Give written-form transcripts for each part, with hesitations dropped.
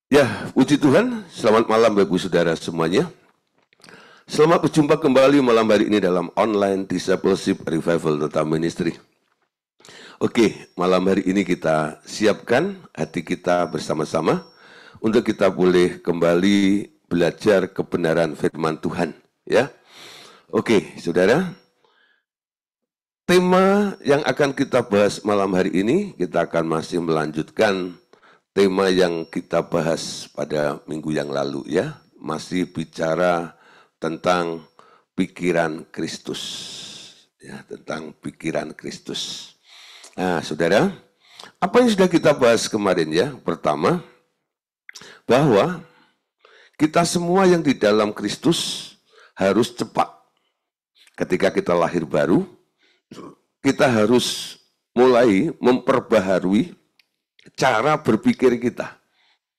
Ya, puji Tuhan, selamat malam Bapak Ibu Saudara semuanya. Selamat berjumpa kembali malam hari ini dalam online Discipleship Revival Total Ministry. Oke, malam hari ini kita siapkan hati kita bersama-sama untuk kita boleh kembali belajar kebenaran firman Tuhan. Ya, oke, Saudara. Tema yang akan kita bahas malam hari ini, kita akan masih melanjutkan tema yang kita bahas pada minggu yang lalu ya, masih bicara tentang pikiran Kristus. Ya, tentang pikiran Kristus. Nah, Saudara, apa yang sudah kita bahas kemarin ya? Pertama, bahwa kita semua yang di dalam Kristus harus cepat. Ketika kita lahir baru, kita harus mulai memperbaharui cara berpikir kita,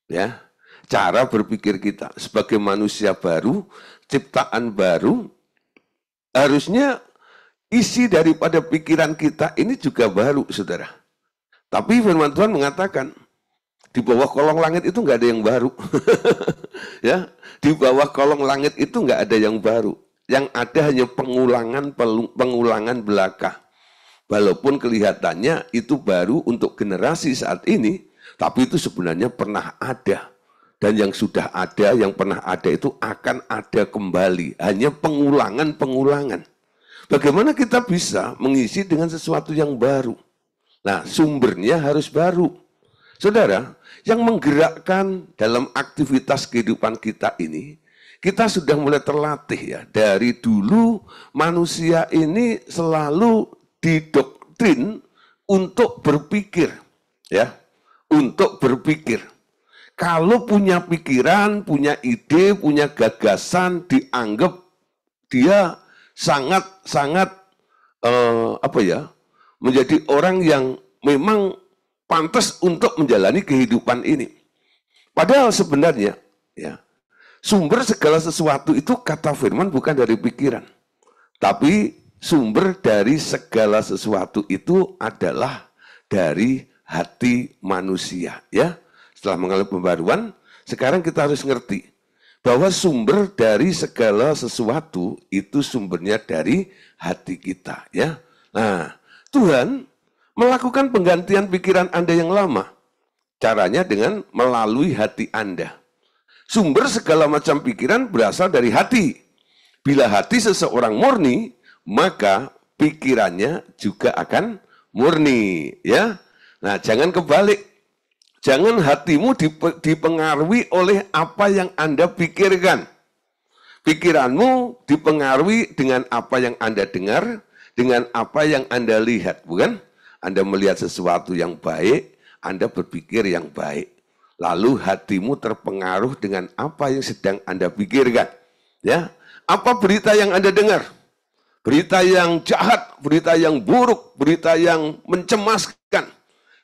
ya, cara berpikir kita sebagai manusia baru, ciptaan baru, harusnya isi daripada pikiran kita ini juga baru, saudara. Tapi firman Tuhan mengatakan di bawah kolong langit itu nggak ada yang baru, ya, di bawah kolong langit itu nggak ada yang baru, yang ada hanya pengulangan belaka. Walaupun kelihatannya itu baru untuk generasi saat ini, tapi itu sebenarnya pernah ada. Dan yang sudah ada, yang pernah ada itu akan ada kembali. Hanya pengulangan-pengulangan. Bagaimana kita bisa mengisi dengan sesuatu yang baru? Nah, sumbernya harus baru. Saudara, yang menggerakkan dalam aktivitas kehidupan kita ini, kita sudah mulai terlatih ya. Dari dulu manusia ini selalu didoktrin untuk berpikir, ya, untuk berpikir. Kalau punya pikiran, punya ide, punya gagasan, dianggap dia sangat menjadi orang yang memang pantas untuk menjalani kehidupan ini. Padahal sebenarnya, ya, sumber segala sesuatu itu kata firman bukan dari pikiran, tapi sumber dari segala sesuatu itu adalah dari hati manusia, ya. Setelah mengalami pembaruan, sekarang kita harus ngerti bahwa sumber dari segala sesuatu itu sumbernya dari hati kita, ya. Nah, Tuhan melakukan penggantian pikiran Anda yang lama. Caranya dengan melalui hati Anda. Sumber segala macam pikiran berasal dari hati. Bila hati seseorang murni, maka pikirannya juga akan murni, ya. Nah, jangan kebalik. Jangan hatimu dipengaruhi oleh apa yang Anda pikirkan. Pikiranmu dipengaruhi dengan apa yang Anda dengar, dengan apa yang Anda lihat, bukan? Anda melihat sesuatu yang baik, Anda berpikir yang baik. Lalu hatimu terpengaruh dengan apa yang sedang Anda pikirkan, ya. Apa berita yang Anda dengar? Berita yang jahat, berita yang buruk, berita yang mencemaskan.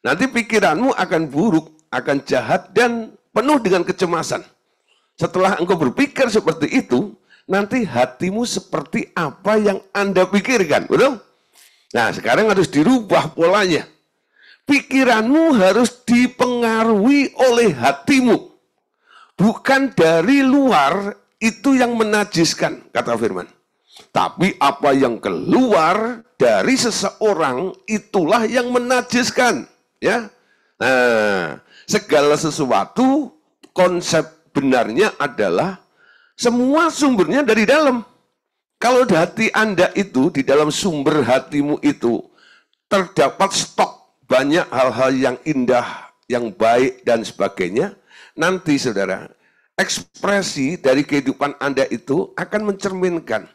Nanti pikiranmu akan buruk, akan jahat, dan penuh dengan kecemasan. Setelah engkau berpikir seperti itu, nanti hatimu seperti apa yang Anda pikirkan, betul? Nah, sekarang harus dirubah polanya. Pikiranmu harus dipengaruhi oleh hatimu. Bukan dari luar itu yang menajiskan, kata firman. Tapi apa yang keluar dari seseorang itulah yang menajiskan, ya. Nah, segala sesuatu konsep benarnya adalah semua sumbernya dari dalam. Kalau di hati Anda itu, di dalam sumber hatimu itu terdapat stok banyak hal-hal yang indah, yang baik dan sebagainya, nanti saudara, ekspresi dari kehidupan Anda itu akan mencerminkan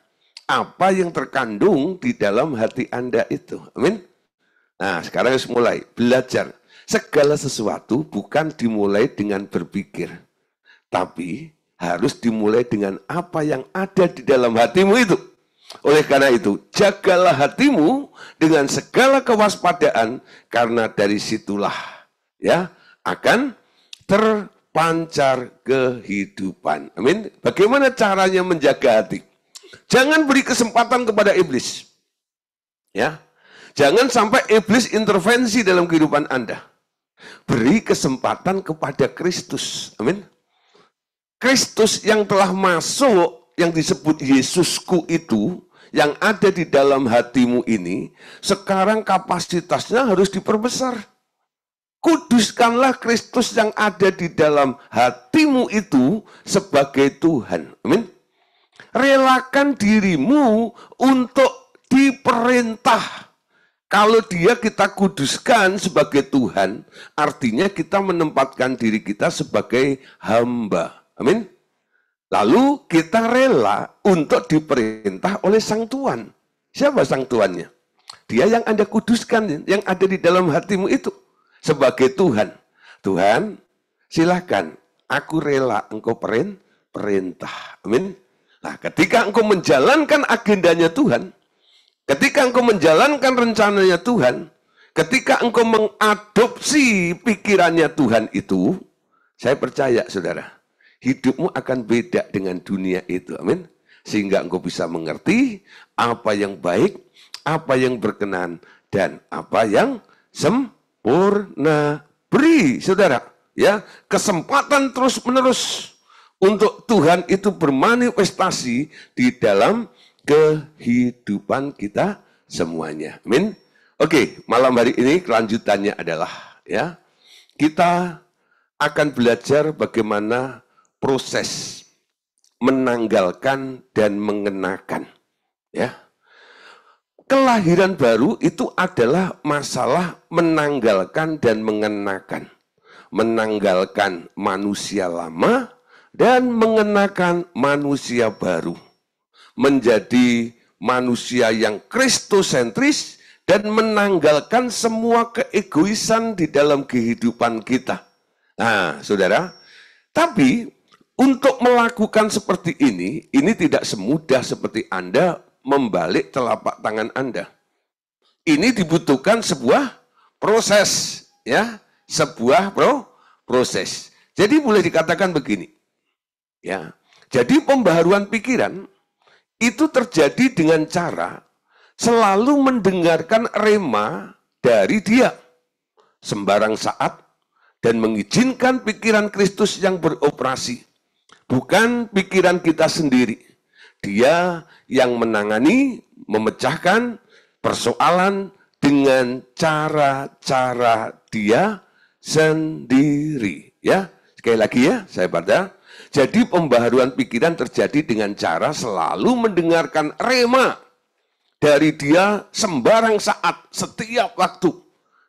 apa yang terkandung di dalam hati Anda itu. Amin. Nah, sekarang harus mulai belajar. Segala sesuatu bukan dimulai dengan berpikir, tapi harus dimulai dengan apa yang ada di dalam hatimu itu. Oleh karena itu, jagalah hatimu dengan segala kewaspadaan, karena dari situlah, ya, akan terpancar kehidupan. Amin. Bagaimana caranya menjaga hati? Jangan beri kesempatan kepada iblis. Ya. Jangan sampai iblis intervensi dalam kehidupan Anda. beri kesempatan kepada Kristus. Amin. Kristus yang telah masuk, yang disebut Yesusku itu, yang ada di dalam hatimu ini, sekarang kapasitasnya harus diperbesar. Kuduskanlah Kristus yang ada di dalam hatimu itu sebagai Tuhan. Amin. Relakan dirimu untuk diperintah. Kalau dia kita kuduskan sebagai Tuhan, artinya kita menempatkan diri kita sebagai hamba. Amin. Lalu kita rela untuk diperintah oleh Sang Tuhan. Siapa Sang Tuannya? Dia yang Anda kuduskan, yang ada di dalam hatimu itu. Sebagai Tuhan. Tuhan, silakan. Aku rela engkau perintah. Amin. Nah, ketika engkau menjalankan agendanya Tuhan, ketika engkau menjalankan rencananya Tuhan, ketika engkau mengadopsi pikirannya Tuhan itu, saya percaya, saudara, hidupmu akan beda dengan dunia itu. Amin. Sehingga engkau bisa mengerti apa yang baik, apa yang berkenan, dan apa yang sempurna. Beri, saudara, ya, kesempatan terus-menerus untuk Tuhan itu bermanifestasi di dalam kehidupan kita semuanya. Amin. Oke, malam hari ini kelanjutannya adalah, ya, kita akan belajar bagaimana proses menanggalkan dan mengenakan, ya. Kelahiran baru itu adalah masalah menanggalkan dan mengenakan. Menanggalkan manusia lama dan mengenakan manusia baru. Menjadi manusia yang kristosentris dan menanggalkan semua keegoisan di dalam kehidupan kita. Nah, saudara, tapi untuk melakukan seperti ini tidak semudah seperti Anda membalik telapak tangan Anda. Ini dibutuhkan sebuah proses, ya, sebuah proses. Jadi boleh dikatakan begini, ya. Jadi pembaharuan pikiran itu terjadi dengan cara selalu mendengarkan rema dari Dia sembarang saat dan mengizinkan pikiran Kristus yang beroperasi, bukan pikiran kita sendiri. Dia yang menangani, memecahkan persoalan dengan cara-cara dia sendiri. Ya, sekali lagi ya, saya baca. Jadi pembaharuan pikiran terjadi dengan cara selalu mendengarkan rema dari dia sembarang saat, setiap waktu.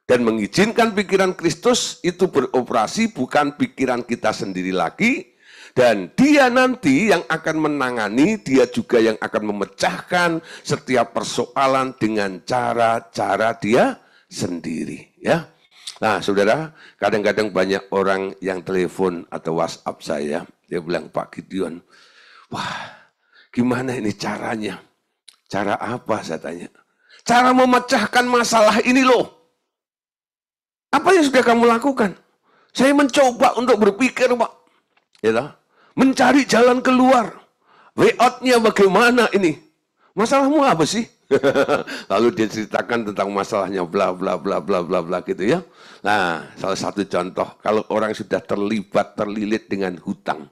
Dan mengizinkan pikiran Kristus itu beroperasi, bukan pikiran kita sendiri lagi. Dan dia nanti yang akan menangani, dia juga yang akan memecahkan setiap persoalan dengan cara-cara dia sendiri. Ya. Nah, saudara, kadang-kadang banyak orang yang telepon atau WhatsApp saya, dia bilang, Pak Gideon, wah, gimana ini caranya? Cara apa, saya tanya? Cara memecahkan masalah ini loh. Apa yang sudah kamu lakukan? Saya mencoba untuk berpikir, Pak. Ya, mencari jalan keluar. Way out-nya bagaimana ini? Masalahmu apa sih? Lalu dia ceritakan tentang masalahnya bla bla bla bla bla bla gitu ya. Nah, salah satu contoh kalau orang sudah terlilit dengan hutang,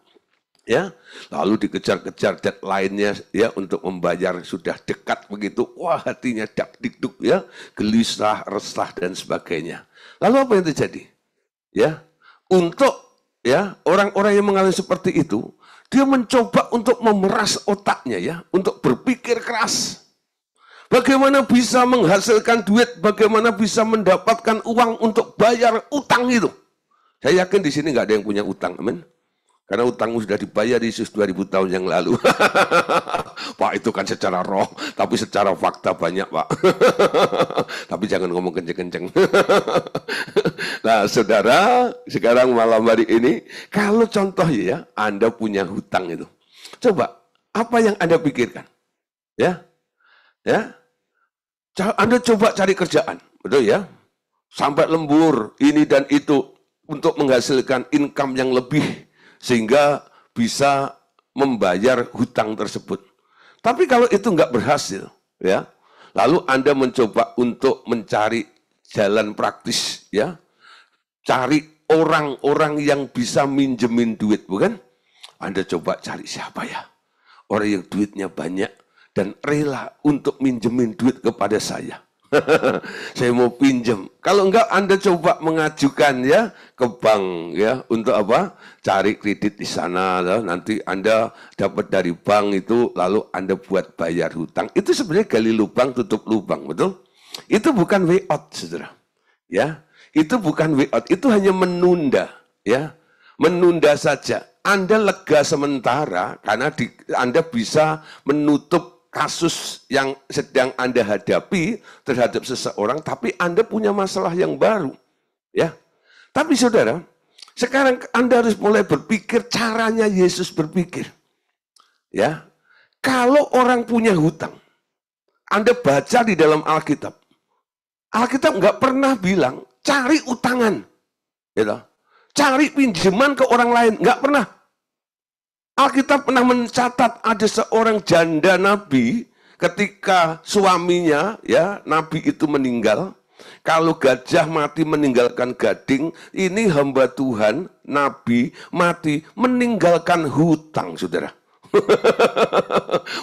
ya, lalu dikejar-kejar deadline-nya ya untuk membayar sudah dekat begitu, wah hatinya dak-dikduk ya, gelisah, resah dan sebagainya. Lalu apa yang terjadi? Ya, untuk ya orang-orang yang mengalami seperti itu, dia mencoba untuk memeras otaknya ya, untuk berpikir keras. Bagaimana bisa menghasilkan duit, bagaimana bisa mendapatkan uang untuk bayar utang itu. Saya yakin di sini nggak ada yang punya utang, amin. Karena utangmu sudah dibayar Yesus 2000 tahun yang lalu. Pak, itu kan secara roh, tapi secara fakta banyak, Pak. Tapi jangan ngomong kenceng-kenceng. Nah, saudara, sekarang malam hari ini, kalau contoh ya, Anda punya hutang itu. Coba, apa yang Anda pikirkan? Ya, Anda coba cari kerjaan, betul ya? Sampai lembur, ini dan itu, untuk menghasilkan income yang lebih, sehingga bisa membayar hutang tersebut. Tapi kalau itu nggak berhasil, ya, lalu Anda mencoba untuk mencari jalan praktis, ya, cari orang-orang yang bisa minjemin duit, bukan? Anda coba cari siapa ya? Orang yang duitnya banyak dan rela untuk minjemin duit kepada saya. Saya mau pinjam. Kalau enggak Anda coba mengajukan ya ke bank ya untuk apa? Cari kredit di sana. Nanti Anda dapat dari bank itu lalu Anda buat bayar hutang. Itu sebenarnya gali lubang tutup lubang, betul? Itu bukan way out, saudara. Ya, itu bukan way out. Itu hanya menunda, ya, menunda saja. Anda lega sementara karena Anda bisa menutup kasus yang sedang Anda hadapi terhadap seseorang, tapi Anda punya masalah yang baru. Ya, tapi saudara, sekarang Anda harus mulai berpikir caranya Yesus berpikir. Ya, kalau orang punya hutang, Anda baca di dalam Alkitab. Alkitab nggak pernah bilang cari utangan, gitu. Cari pinjaman ke orang lain, nggak pernah. Alkitab pernah mencatat ada seorang janda nabi ketika suaminya ya nabi itu meninggal. Kalau gajah mati meninggalkan gading, ini hamba Tuhan nabi mati meninggalkan hutang, saudara.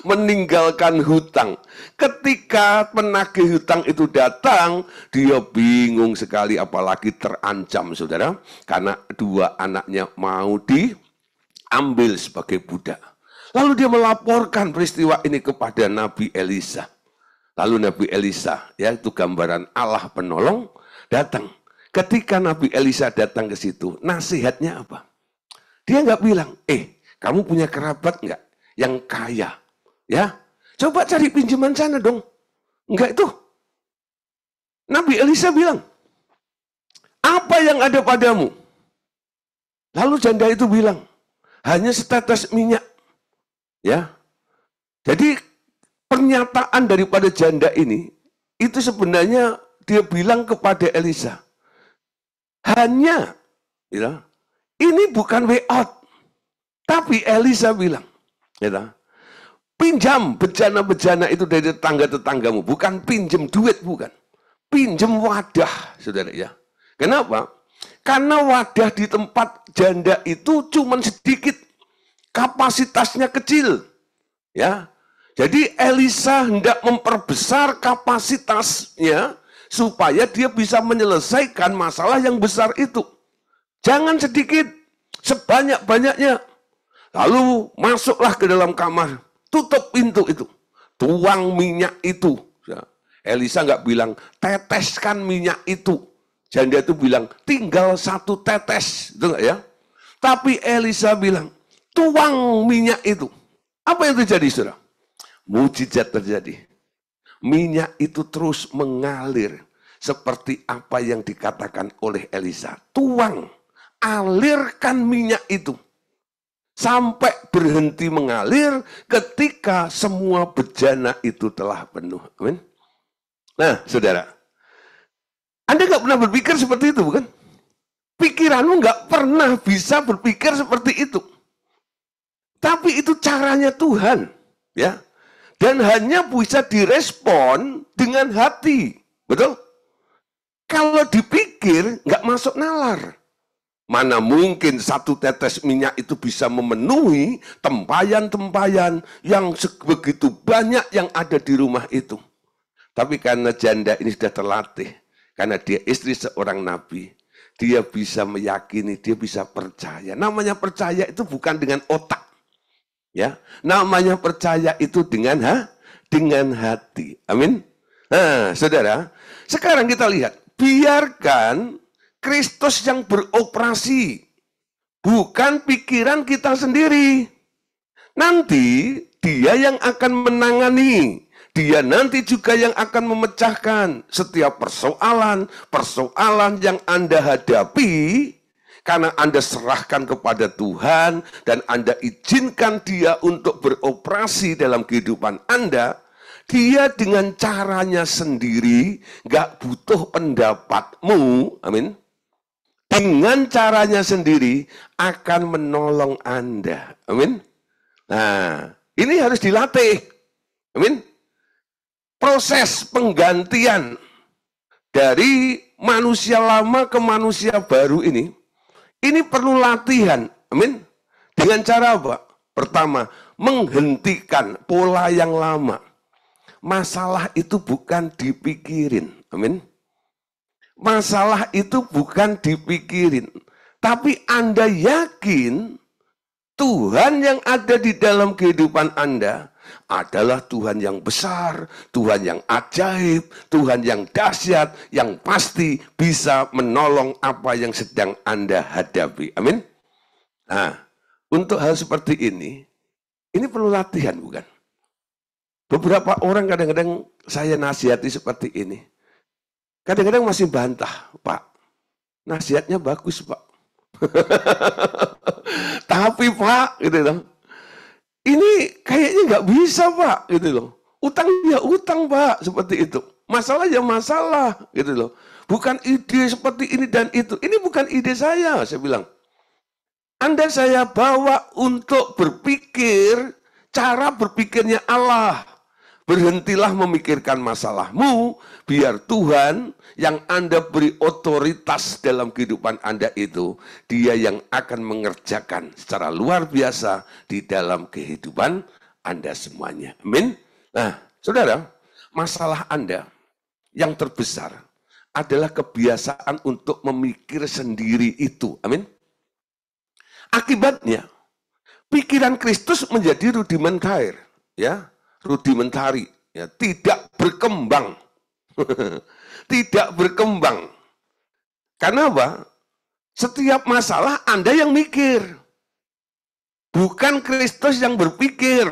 Meninggalkan hutang. Ketika penagih hutang itu datang, dia bingung sekali apalagi terancam, saudara, karena dua anaknya mau diambil sebagai budak. Lalu dia melaporkan peristiwa ini kepada Nabi Elisa. Lalu Nabi Elisa, yaitu gambaran Allah penolong, datang. Ketika Nabi Elisa datang ke situ, nasihatnya apa? Dia nggak bilang, kamu punya kerabat nggak yang kaya? Ya, coba cari pinjaman sana dong. Enggak itu. Nabi Elisa bilang, apa yang ada padamu? Lalu janda itu bilang, hanya setetes minyak. Ya, jadi pernyataan daripada janda ini, itu sebenarnya dia bilang kepada Elisa, hanya, ya, ini bukan way out. Tapi Elisa bilang, ya, pinjam bejana-bejana itu dari tetangga-tetanggamu. Bukan pinjam duit, bukan. Pinjam wadah, saudara ya. Kenapa? Karena wadah di tempat janda itu cuma sedikit. Kapasitasnya kecil. Ya. Jadi Elisa hendak memperbesar kapasitasnya supaya dia bisa menyelesaikan masalah yang besar itu. Jangan sedikit, sebanyak-banyaknya. Lalu masuklah ke dalam kamar, tutup pintu itu, tuang minyak itu. Elisa nggak bilang, teteskan minyak itu. Janda itu bilang, tinggal 1 tetes. Itu nggak ya? Tapi Elisa bilang, tuang minyak itu. Apa yang terjadi, saudara? Mujizat terjadi. Minyak itu terus mengalir. Seperti apa yang dikatakan oleh Elisa. Tuang, alirkan minyak itu. Sampai berhenti mengalir ketika semua bejana itu telah penuh. Amin. Nah, saudara, Anda nggak pernah berpikir seperti itu, bukan? Pikiranmu nggak pernah bisa berpikir seperti itu. Tapi itu caranya Tuhan, ya. Dan hanya bisa direspon dengan hati, betul? Kalau dipikir nggak masuk nalar. Mana mungkin 1 tetes minyak itu bisa memenuhi tempayan-tempayan yang begitu banyak yang ada di rumah itu. Tapi karena janda ini sudah terlatih, karena dia istri seorang nabi, dia bisa meyakini, dia bisa percaya. Namanya percaya itu bukan dengan otak. Ya, namanya percaya itu dengan hati. Amin. Nah, saudara, sekarang kita lihat, biarkan Kristus yang beroperasi, bukan pikiran kita sendiri. Nanti dia yang akan menangani, dia nanti juga yang akan memecahkan setiap persoalan yang Anda hadapi, karena Anda serahkan kepada Tuhan dan Anda izinkan dia untuk beroperasi dalam kehidupan Anda. Dia dengan caranya sendiri, gak butuh pendapatmu, amin. Dengan caranya sendiri akan menolong Anda, amin. Nah, ini harus dilatih, amin. Proses penggantian dari manusia lama ke manusia baru ini perlu latihan. Amin. Dengan cara apa? Pertama, menghentikan pola yang lama. Masalah itu bukan dipikirin. Amin. Masalah itu bukan dipikirin. Tapi Anda yakin Tuhan yang ada di dalam kehidupan Anda adalah Tuhan yang besar, Tuhan yang ajaib, Tuhan yang dahsyat, yang pasti bisa menolong apa yang sedang Anda hadapi. Amin. Nah, untuk hal seperti ini perlu latihan, bukan? Beberapa orang kadang-kadang saya nasihati seperti ini. Kadang-kadang masih bantah, Pak. Nasihatnya bagus, Pak. Tapi Pak, gitu loh. Ini kayaknya nggak bisa, Pak, gitu loh. Utang ya utang, Pak, seperti itu. Masalah ya masalah, gitu loh. Bukan ide seperti ini dan itu. Ini bukan ide saya bilang. Anda saya bawa untuk berpikir cara berpikirnya Allah. Berhentilah memikirkan masalahmu, biar Tuhan yang Anda beri otoritas dalam kehidupan Anda itu, Dia yang akan mengerjakan secara luar biasa di dalam kehidupan Anda semuanya. Amin. Nah, saudara, masalah Anda yang terbesar adalah kebiasaan untuk memikir sendiri itu. Amin. Akibatnya, pikiran Kristus menjadi rudimentair, ya. Rudimentari, ya, tidak berkembang. Tidak berkembang. Karena apa? Setiap masalah Anda yang mikir. Bukan Kristus yang berpikir.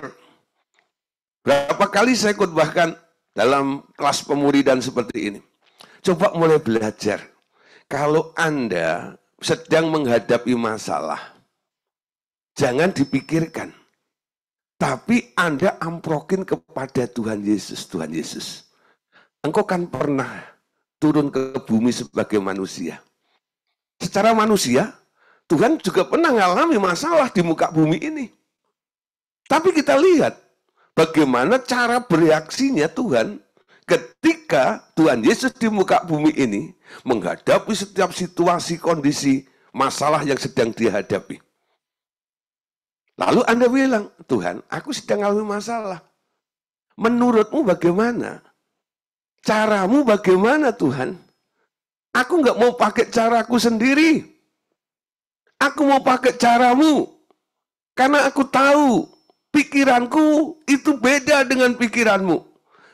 Berapa kali saya khotbahkan dalam kelas pemuridan seperti ini. Coba mulai belajar. Kalau Anda sedang menghadapi masalah, jangan dipikirkan. Tapi Anda amprokin kepada Tuhan Yesus. Tuhan Yesus, Engkau kan pernah turun ke bumi sebagai manusia. Secara manusia, Tuhan juga pernah mengalami masalah di muka bumi ini. Tapi kita lihat bagaimana cara bereaksinya Tuhan ketika Tuhan Yesus di muka bumi ini menghadapi setiap situasi, kondisi, masalah yang sedang dihadapi. Lalu Anda bilang, Tuhan, aku sedang mengalami masalah. Menurutmu bagaimana? Caramu bagaimana, Tuhan? Aku nggak mau pakai caraku sendiri. Aku mau pakai caramu. Karena aku tahu pikiranku itu beda dengan pikiranmu.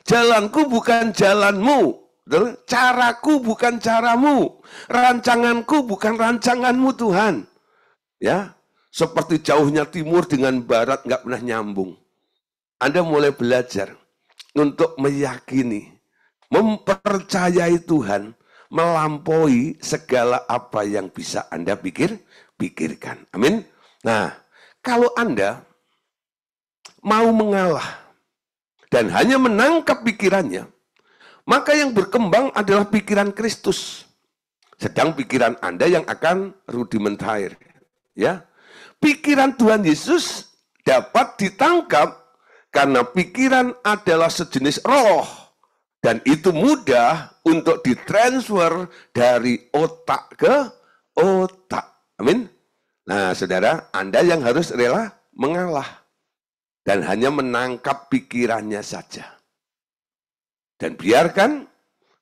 Jalanku bukan jalanmu. Caraku bukan caramu. Rancanganku bukan rancanganmu, Tuhan. Ya. Seperti jauhnya timur dengan barat nggak pernah nyambung. Anda mulai belajar untuk meyakini, mempercayai Tuhan, melampaui segala apa yang bisa Anda pikirkan. Amin. Nah, kalau Anda mau mengalah dan hanya menangkap pikirannya, maka yang berkembang adalah pikiran Kristus. Sedang pikiran Anda yang akan rudimentair. Ya. Pikiran Tuhan Yesus dapat ditangkap karena pikiran adalah sejenis roh. Dan itu mudah untuk ditransfer dari otak ke otak. Amin. Nah, saudara, Anda yang harus rela mengalah. Dan hanya menangkap pikirannya saja. Dan biarkan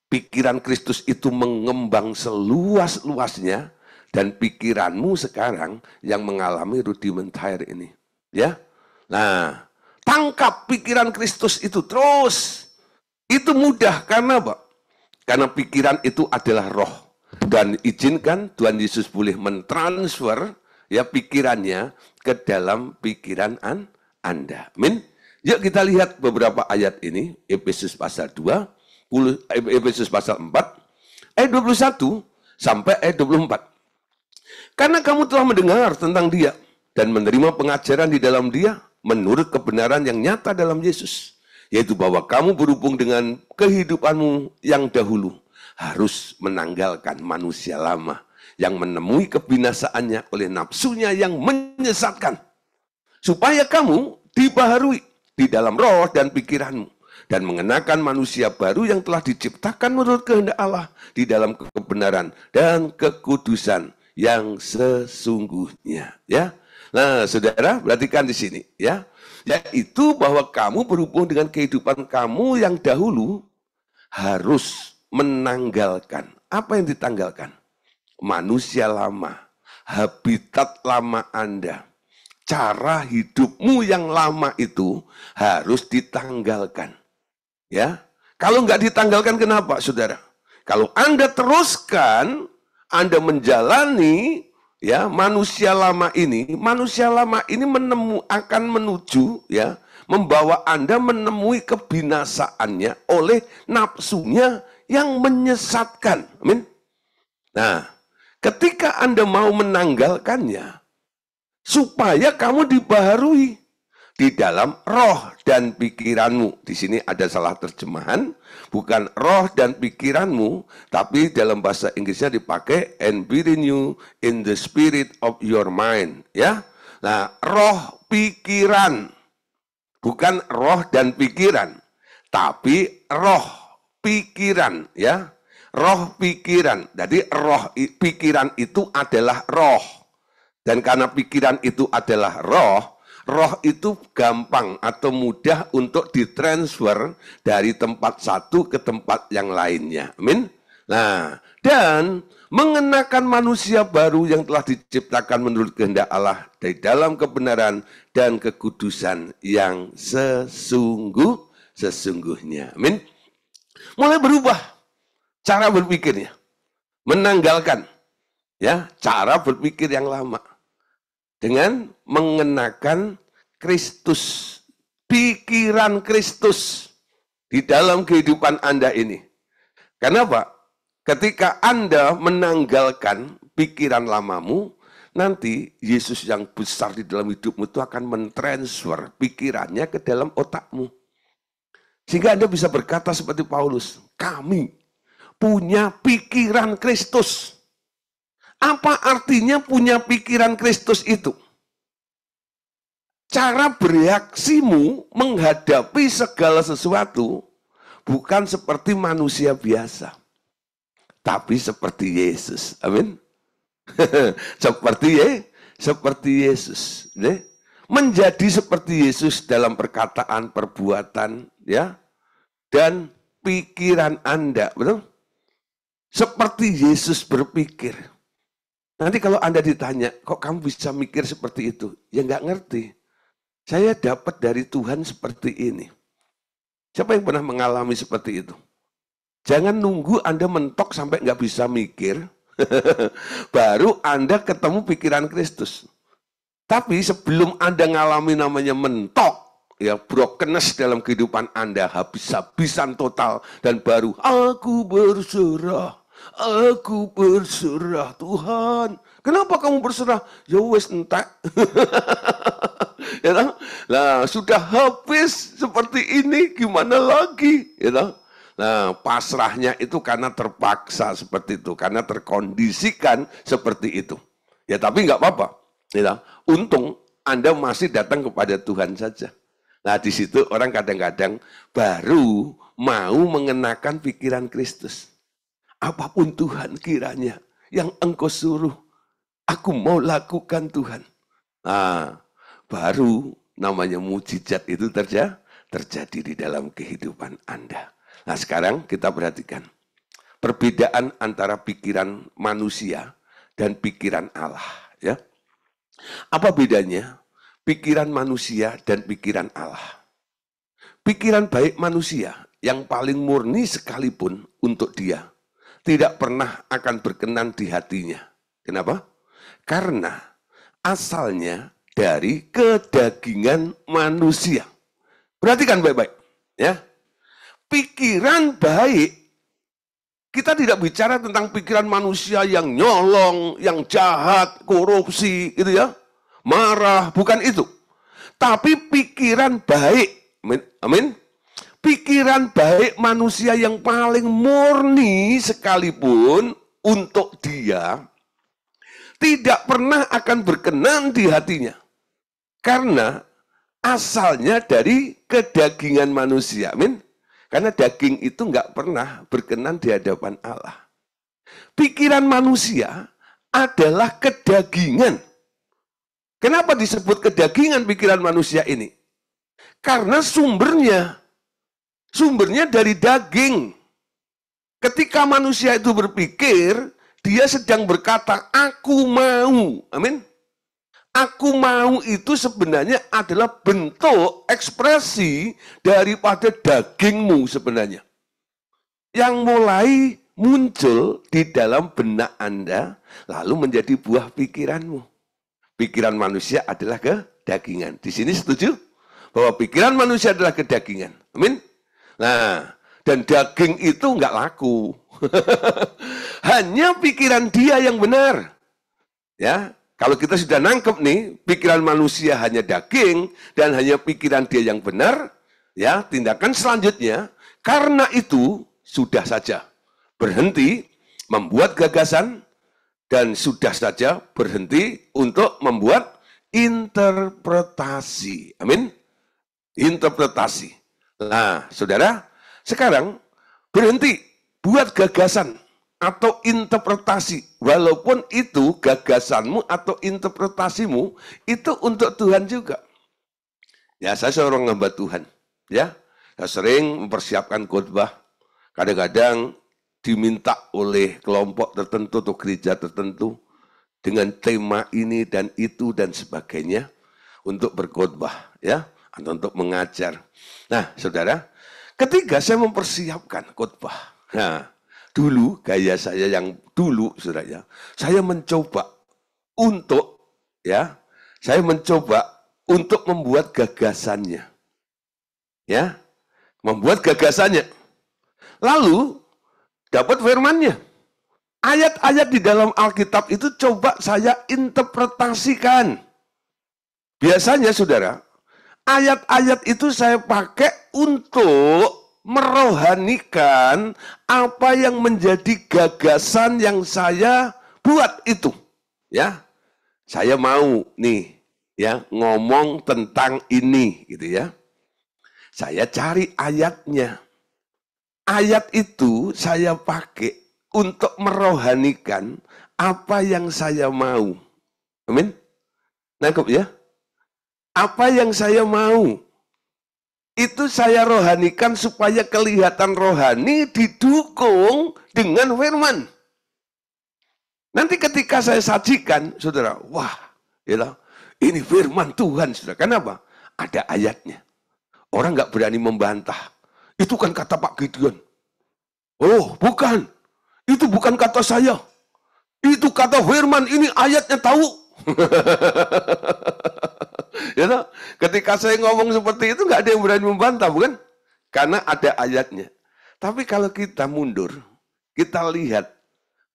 pikiran Kristus itu mengembang seluas-luasnya. Dan pikiranmu sekarang yang mengalami rudimentair ini. Ya. Nah, tangkap pikiran Kristus itu terus. Itu mudah karena apa? Karena pikiran itu adalah roh. Dan izinkan Tuhan Yesus boleh mentransfer ya pikirannya ke dalam pikiran Anda. Amin. Yuk kita lihat beberapa ayat ini. Efesus pasal 2, Efesus pasal 4, ayat 21 sampai ayat 24. Karena kamu telah mendengar tentang Dia dan menerima pengajaran di dalam Dia menurut kebenaran yang nyata dalam Yesus, yaitu bahwa kamu berhubung dengan kehidupanmu yang dahulu harus menanggalkan manusia lama yang menemui kebinasaannya oleh nafsunya yang menyesatkan, supaya kamu dibaharui di dalam roh dan pikiranmu, dan mengenakan manusia baru yang telah diciptakan menurut kehendak Allah di dalam kebenaran dan kekudusan yang sesungguhnya. Ya, nah saudara perhatikan di sini ya, yaitu bahwa kamu berhubung dengan kehidupan kamu yang dahulu harus menanggalkan. Apa yang ditanggalkan? Manusia lama, habitat lama Anda. Cara hidupmu yang lama itu harus ditanggalkan. Ya, kalau nggak ditanggalkan kenapa, saudara? Kalau Anda teruskan, Anda menjalani ya manusia lama ini akan menuju ya membawa Anda menemui kebinasaannya oleh nafsunya yang menyesatkan. Amin. Nah, ketika Anda mau menanggalkannya, supaya kamu dibaharui di dalam roh dan pikiranmu. Di sini ada salah terjemahan, bukan roh dan pikiranmu, tapi dalam bahasa Inggrisnya dipakai and be renewed in the spirit of your mind. Ya, nah roh pikiran, bukan roh dan pikiran, tapi roh pikiran. Ya, roh pikiran. Jadi roh pikiran itu adalah roh. Dan karena pikiran itu adalah roh, roh itu gampang atau mudah untuk ditransfer dari tempat satu ke tempat yang lainnya. Amin. Nah, dan mengenakan manusia baru yang telah diciptakan menurut kehendak Allah dari dalam kebenaran dan kekudusan yang sesungguhnya. Amin. Mulai berubah cara berpikirnya. Menanggalkan ya cara berpikir yang lama. Dengan mengenakan Kristus, pikiran Kristus di dalam kehidupan Anda ini. Kenapa? Ketika Anda menanggalkan pikiran lamamu, nanti Yesus yang besar di dalam hidupmu itu akan mentransfer pikirannya ke dalam otakmu. Sehingga Anda bisa berkata seperti Paulus, kami punya pikiran Kristus. Apa artinya punya pikiran Kristus itu? Cara bereaksimu menghadapi segala sesuatu bukan seperti manusia biasa, tapi seperti Yesus. Amin. seperti Yesus. Menjadi seperti Yesus dalam perkataan, perbuatan, ya, dan pikiran Anda, betul? Seperti Yesus berpikir. Nanti kalau Anda ditanya, kok kamu bisa mikir seperti itu? Ya nggak ngerti. Saya dapat dari Tuhan seperti ini. Siapa yang pernah mengalami seperti itu? Jangan nunggu Anda mentok sampai nggak bisa mikir, baru Anda ketemu pikiran Kristus. Tapi sebelum Anda ngalami namanya mentok, ya brokenness dalam kehidupan Anda, habis-habisan total, dan baru, aku berserah Tuhan. Kenapa kamu berserah? Ya wes entek. Ya, nah, sudah habis seperti ini, gimana lagi? Ya, nah, pasrahnya itu karena terpaksa seperti itu, karena terkondisikan seperti itu. Ya, tapi nggak apa-apa. Ya, untung Anda masih datang kepada Tuhan saja. Nah, di situ orang kadang-kadang baru mau mengenakan pikiran Kristus. Apapun Tuhan kiranya yang Engkau suruh, aku mau lakukan Tuhan. Nah, baru namanya mujizat itu terjadi di dalam kehidupan Anda. Nah, sekarang kita perhatikan perbedaan antara pikiran manusia dan pikiran Allah. Ya, apa bedanya pikiran manusia dan pikiran Allah? Pikiran baik manusia yang paling murni sekalipun untuk dia tidak pernah akan berkenan di hatinya. Kenapa? Karena asalnya dari kedagingan manusia. Perhatikan baik-baik. Ya. Pikiran baik, kita tidak bicara tentang pikiran manusia yang nyolong, yang jahat, korupsi, gitu ya. Marah, bukan itu. Tapi pikiran baik, amin. Pikiran baik manusia yang paling murni sekalipun untuk dia tidak pernah akan berkenan di hatinya. Karena asalnya dari kedagingan manusia. Amin. Karena daging itu nggak pernah berkenan di hadapan Allah. Pikiran manusia adalah kedagingan. Kenapa disebut kedagingan pikiran manusia ini? Karena sumbernya dari daging. Ketika manusia itu berpikir, dia sedang berkata, aku mau. Amin. Aku mau itu sebenarnya adalah bentuk ekspresi daripada dagingmu sebenarnya. Yang mulai muncul di dalam benak Anda, lalu menjadi buah pikiranmu. Pikiran manusia adalah kedagingan. Di sini setuju? Bahwa pikiran manusia adalah kedagingan. Amin. Nah, dan daging itu nggak laku. Hanya pikiran dia yang benar. Ya, kalau kita sudah nangkep nih, pikiran manusia hanya daging dan hanya pikiran dia yang benar, ya, tindakan selanjutnya, karena itu sudah saja berhenti membuat gagasan dan sudah saja berhenti untuk membuat interpretasi. Amin. Interpretasi. Nah, saudara, sekarang berhenti buat gagasan atau interpretasi. Walaupun itu gagasanmu atau interpretasimu itu untuk Tuhan juga. Ya, saya seorang hamba Tuhan. Ya, saya sering mempersiapkan khotbah. Kadang-kadang diminta oleh kelompok tertentu atau gereja tertentu dengan tema ini dan itu dan sebagainya untuk berkhotbah, ya, atau untuk mengajar. Nah, saudara, ketika saya mempersiapkan khotbah, nah, dulu gaya saya yang dulu, saudara, saya mencoba untuk, ya, saya mencoba untuk membuat gagasannya, ya, membuat gagasannya. Lalu dapat firmannya. Ayat-ayat di dalam Alkitab itu coba saya interpretasikan. Biasanya, saudara, ayat-ayat itu saya pakai untuk merohanikan apa yang menjadi gagasan yang saya buat itu. Ya, saya mau nih, ya, ngomong tentang ini, gitu ya. Saya cari ayatnya. Ayat itu saya pakai untuk merohanikan apa yang saya mau. Amin. Nangkep ya? Apa yang saya mau. Itu saya rohanikan supaya kelihatan rohani didukung dengan firman. Nanti ketika saya sajikan, saudara, wah, ya, ini firman Tuhan, saudara. Kenapa? Ada ayatnya. Orang nggak berani membantah. Itu kan kata Pak Gideon. Oh, bukan. Itu bukan kata saya. Itu kata firman, ini ayatnya tahu. Ya, no? Ketika saya ngomong seperti itu, nggak ada yang berani membantah, bukan? Karena ada ayatnya. Tapi kalau kita mundur, kita lihat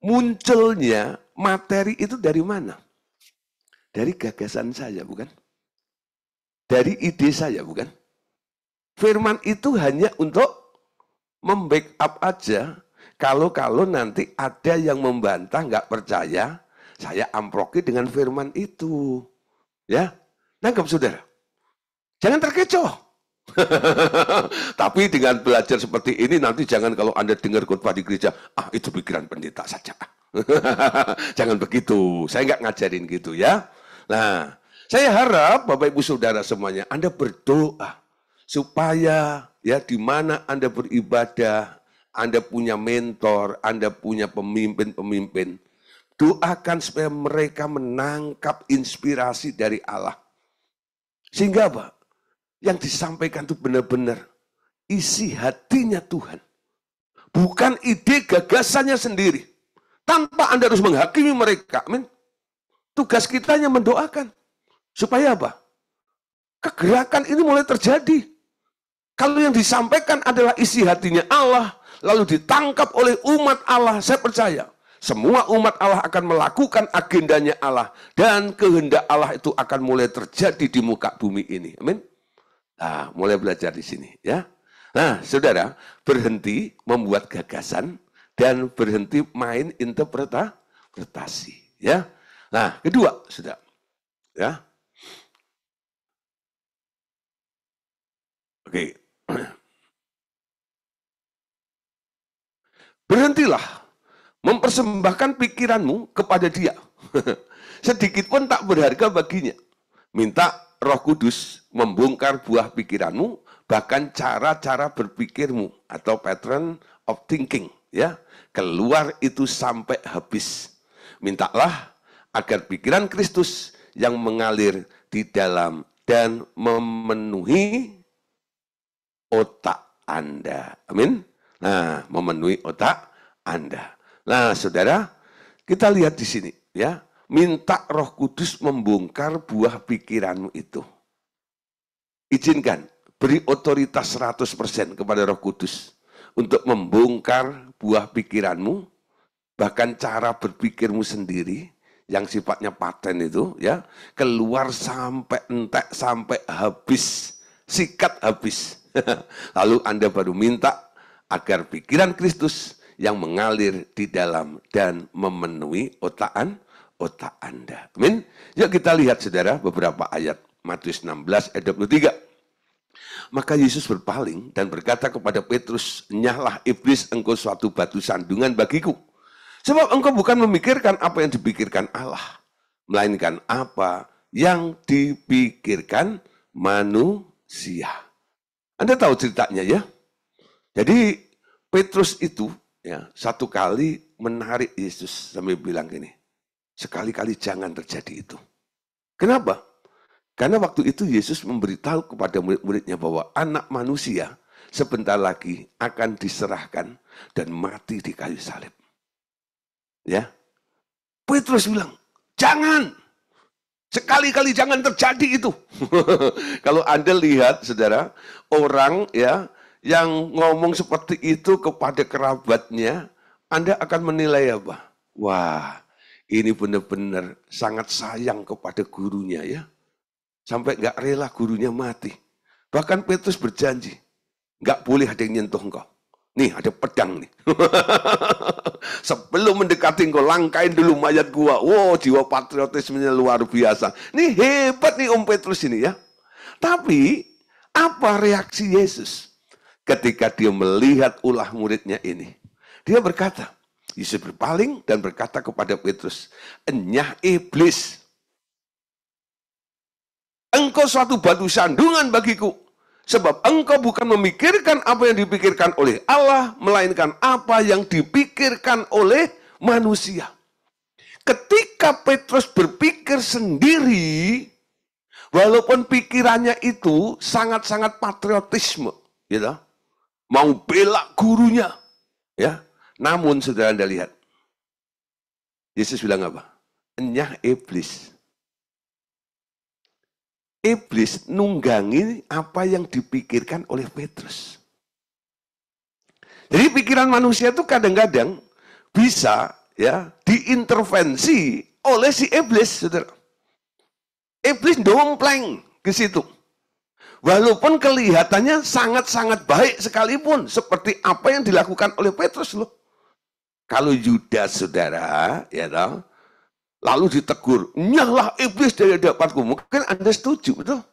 munculnya materi itu dari mana? Dari gagasan saya, bukan? Dari ide saya, bukan? Firman itu hanya untuk membackup aja. Kalau nanti ada yang membantah, nggak percaya, saya amproki dengan firman itu. Ya, nangkep saudara? Jangan terkecoh. Tapi dengan belajar seperti ini, nanti jangan kalau Anda dengar khotbah di gereja, itu pikiran pendeta saja. Jangan begitu, saya nggak ngajarin gitu ya. Nah, saya harap Bapak Ibu Saudara semuanya, Anda berdoa supaya ya di mana Anda beribadah, Anda punya mentor, Anda punya pemimpin-pemimpin, doakan supaya mereka menangkap inspirasi dari Allah. Sehingga apa? Yang disampaikan itu benar-benar isi hatinya Tuhan. Bukan ide gagasannya sendiri. Tanpa Anda harus menghakimi mereka. Amin. Tugas kita hanya mendoakan. Supaya apa? Kegerakan ini mulai terjadi. Kalau yang disampaikan adalah isi hatinya Allah, lalu ditangkap oleh umat Allah, saya percaya semua umat Allah akan melakukan agendanya Allah, dan kehendak Allah itu akan mulai terjadi di muka bumi ini. Amin. Nah, mulai belajar di sini, ya. Nah, saudara, berhenti membuat gagasan dan berhenti main interpretasi, ya. Nah, kedua, sudah, ya. Oke. Berhentilah mempersembahkan pikiranmu kepada Dia. Sedikit pun tak berharga baginya. Minta Roh Kudus membongkar buah pikiranmu, bahkan cara-cara berpikirmu atau pattern of thinking, ya. Keluar itu sampai habis. Mintalah agar pikiran Kristus yang mengalir di dalam dan memenuhi otak Anda. Amin. Nah, memenuhi otak Anda. Nah, saudara, kita lihat di sini, ya. Minta Roh Kudus membongkar buah pikiranmu itu. Izinkan, beri otoritas 100% kepada Roh Kudus untuk membongkar buah pikiranmu, bahkan cara berpikirmu sendiri yang sifatnya paten itu, ya, keluar sampai entek, sampai habis, sikat habis. Lalu Anda baru minta agar pikiran Kristus yang mengalir di dalam dan memenuhi otak Anda. Amin. Yuk kita lihat, saudara, beberapa ayat. Matius 16 ayat 23. Maka Yesus berpaling dan berkata kepada Petrus, "Nyahlah iblis, engkau suatu batu sandungan bagiku. Sebab engkau bukan memikirkan apa yang dipikirkan Allah, melainkan apa yang dipikirkan manusia." Anda tahu ceritanya, ya? Jadi Petrus itu, ya, satu kali menarik Yesus sambil bilang gini, "Sekali-kali jangan terjadi itu." Kenapa? Karena waktu itu Yesus memberitahu kepada murid-muridnya bahwa anak manusia sebentar lagi akan diserahkan dan mati di kayu salib. Ya, Petrus bilang, "Jangan, sekali-kali jangan terjadi itu." Kalau Anda lihat, saudara, orang, ya, yang ngomong seperti itu kepada kerabatnya, Anda akan menilai apa? Wah, ini benar-benar sangat sayang kepada gurunya, ya. Sampai nggak rela gurunya mati. Bahkan Petrus berjanji, nggak boleh ada yang nyentuh engkau. Nih, ada pedang nih. Sebelum mendekati engkau, langkain dulu mayat gua. Wow, jiwa patriotismenya luar biasa. Nih hebat nih Om Petrus ini, ya. Tapi, apa reaksi Yesus ketika dia melihat ulah muridnya ini? Dia berkata, Yesus berpaling dan berkata kepada Petrus, "Enyah iblis, engkau suatu batu sandungan bagiku, sebab engkau bukan memikirkan apa yang dipikirkan oleh Allah, melainkan apa yang dipikirkan oleh manusia." Ketika Petrus berpikir sendiri, walaupun pikirannya itu sangat-sangat patriotisme, gitu, mau bela gurunya, ya. Namun saudara, Anda lihat, Yesus bilang apa? "Enyah iblis." Iblis nunggangi apa yang dipikirkan oleh Petrus. Jadi pikiran manusia itu kadang-kadang bisa, ya, diintervensi oleh si iblis, saudara. Iblis dompleng ke situ. Walaupun kelihatannya sangat-sangat baik sekalipun, seperti apa yang dilakukan oleh Petrus loh. Kalau Yudas, saudara, ya tahu, lalu ditegur, "Nyahlah iblis dari hadapanku." Mungkin Anda setuju, betul?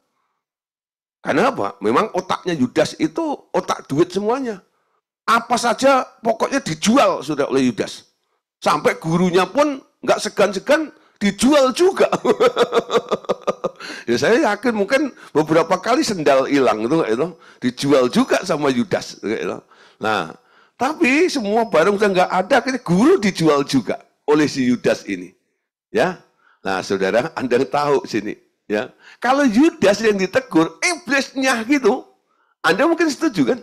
Karena apa? Memang otaknya Yudas itu otak duit semuanya. Apa saja pokoknya dijual sudah oleh Yudas. Sampai gurunya pun nggak segan-segan dijual juga. Ya, saya yakin mungkin beberapa kali sendal hilang itu dijual juga sama Yudas. Gitu. Nah, tapi semua barang udah nggak ada, akhirnya guru dijual juga oleh si Yudas ini. Ya, nah saudara, Anda tahu sini, ya. Kalau Yudas yang ditegur, iblisnya gitu, Anda mungkin setuju kan?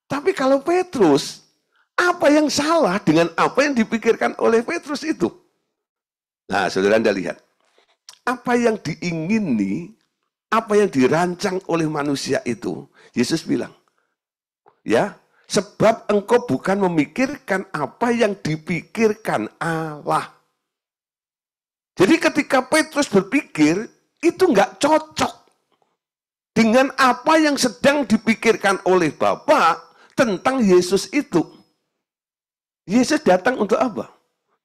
Tapi kalau Petrus, apa yang salah dengan apa yang dipikirkan oleh Petrus itu? Nah, saudara, Anda lihat, apa yang diingini, apa yang dirancang oleh manusia itu, Yesus bilang, ya, sebab engkau bukan memikirkan apa yang dipikirkan Allah. Jadi ketika Petrus berpikir, itu nggak cocok dengan apa yang sedang dipikirkan oleh Bapa tentang Yesus itu. Yesus datang untuk apa?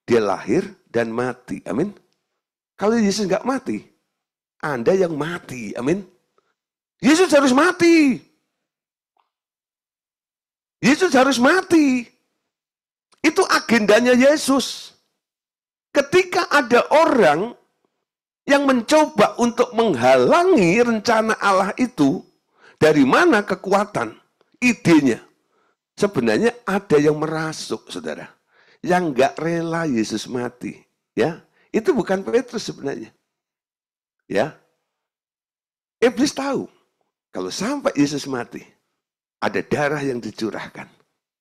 Dia lahir dan mati, amin. Kalau Yesus nggak mati, Anda yang mati, amin. Yesus harus mati. Yesus harus mati. Itu agendanya Yesus. Ketika ada orang yang mencoba untuk menghalangi rencana Allah itu, dari mana kekuatan idenya? Sebenarnya ada yang merasuk, saudara, yang nggak rela Yesus mati. Ya, itu bukan Petrus sebenarnya. Ya, iblis tahu kalau sampai Yesus mati, ada darah yang dicurahkan.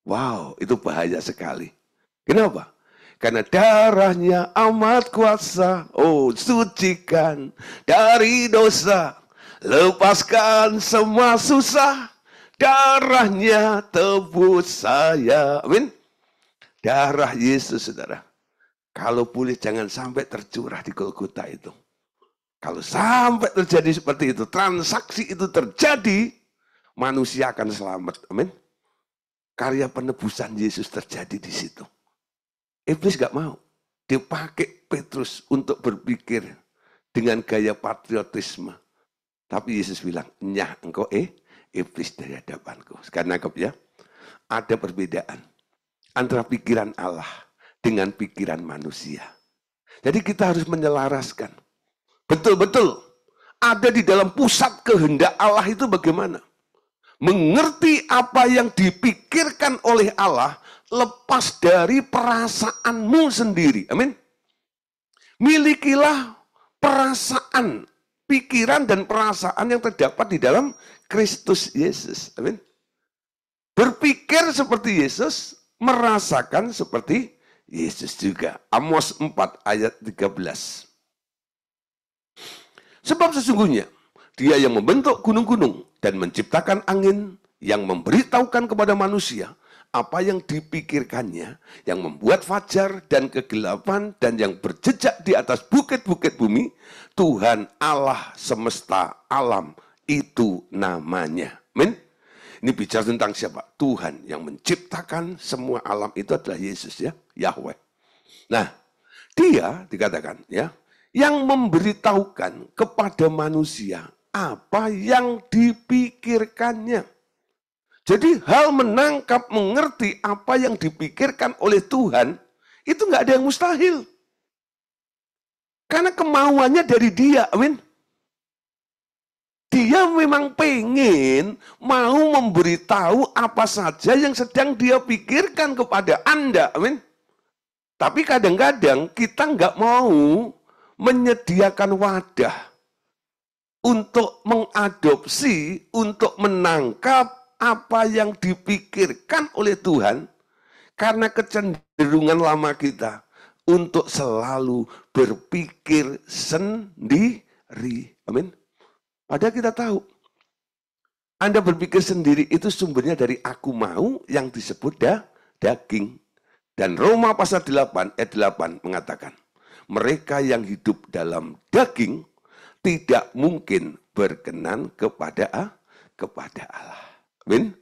Wow, itu bahaya sekali. Kenapa? Karena darahnya amat kuasa, oh sucikan dari dosa, lepaskan semua susah, darahnya tebus saya. Amin. Darah Yesus, saudara. Kalau boleh jangan sampai tercurah di Golgota itu. Kalau sampai terjadi seperti itu, transaksi itu terjadi, manusia akan selamat. Amin. Karya penebusan Yesus terjadi di situ. Iblis gak mau. Dia pakai Petrus untuk berpikir dengan gaya patriotisme. Tapi Yesus bilang, nyah engkau iblis dari hadapanku. Sekarang nangkep ya. Ada perbedaan antara pikiran Allah dengan pikiran manusia. Jadi kita harus menyelaraskan. Betul-betul ada di dalam pusat kehendak Allah itu bagaimana? Mengerti apa yang dipikirkan oleh Allah lepas dari perasaanmu sendiri. Amin. Milikilah perasaan, pikiran dan perasaan yang terdapat di dalam Kristus Yesus. Amin. Berpikir seperti Yesus, merasakan seperti Yesus juga. Amos 4 ayat 13. Sebab sesungguhnya Dia yang membentuk gunung-gunung dan menciptakan angin, yang memberitahukan kepada manusia apa yang dipikirkannya, yang membuat fajar dan kegelapan, dan yang berjejak di atas bukit-bukit bumi, Tuhan Allah semesta alam, itu namanya. Amin. Ini bicara tentang siapa? Tuhan yang menciptakan semua alam itu adalah Yesus, ya, Yahweh. Nah, Dia dikatakan ya, yang memberitahukan kepada manusia apa yang dipikirkannya. Jadi hal menangkap, mengerti apa yang dipikirkan oleh Tuhan, itu nggak ada yang mustahil. Karena kemauannya dari Dia, amin. Dia memang pengen mau memberitahu apa saja yang sedang Dia pikirkan kepada Anda, amin. Tapi kadang-kadang kita nggak mau menyediakan wadah untuk mengadopsi, untuk menangkap apa yang dipikirkan oleh Tuhan, karena kecenderungan lama kita untuk selalu berpikir sendiri. Amin. Padahal kita tahu, Anda berpikir sendiri itu sumbernya dari aku mau yang disebut daging. Dan Roma pasal 8 ayat 8 mengatakan, mereka yang hidup dalam daging tidak mungkin berkenan kepada Allah. Amin.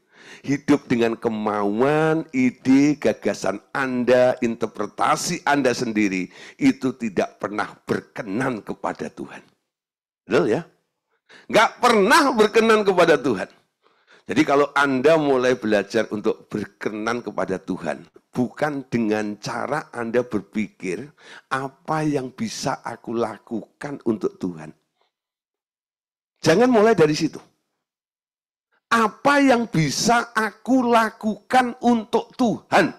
Hidup dengan kemauan, ide, gagasan Anda, interpretasi Anda sendiri, itu tidak pernah berkenan kepada Tuhan. Betul ya? Nggak pernah berkenan kepada Tuhan. Jadi kalau Anda mulai belajar untuk berkenan kepada Tuhan, bukan dengan cara Anda berpikir, apa yang bisa aku lakukan untuk Tuhan. Jangan mulai dari situ. Apa yang bisa aku lakukan untuk Tuhan?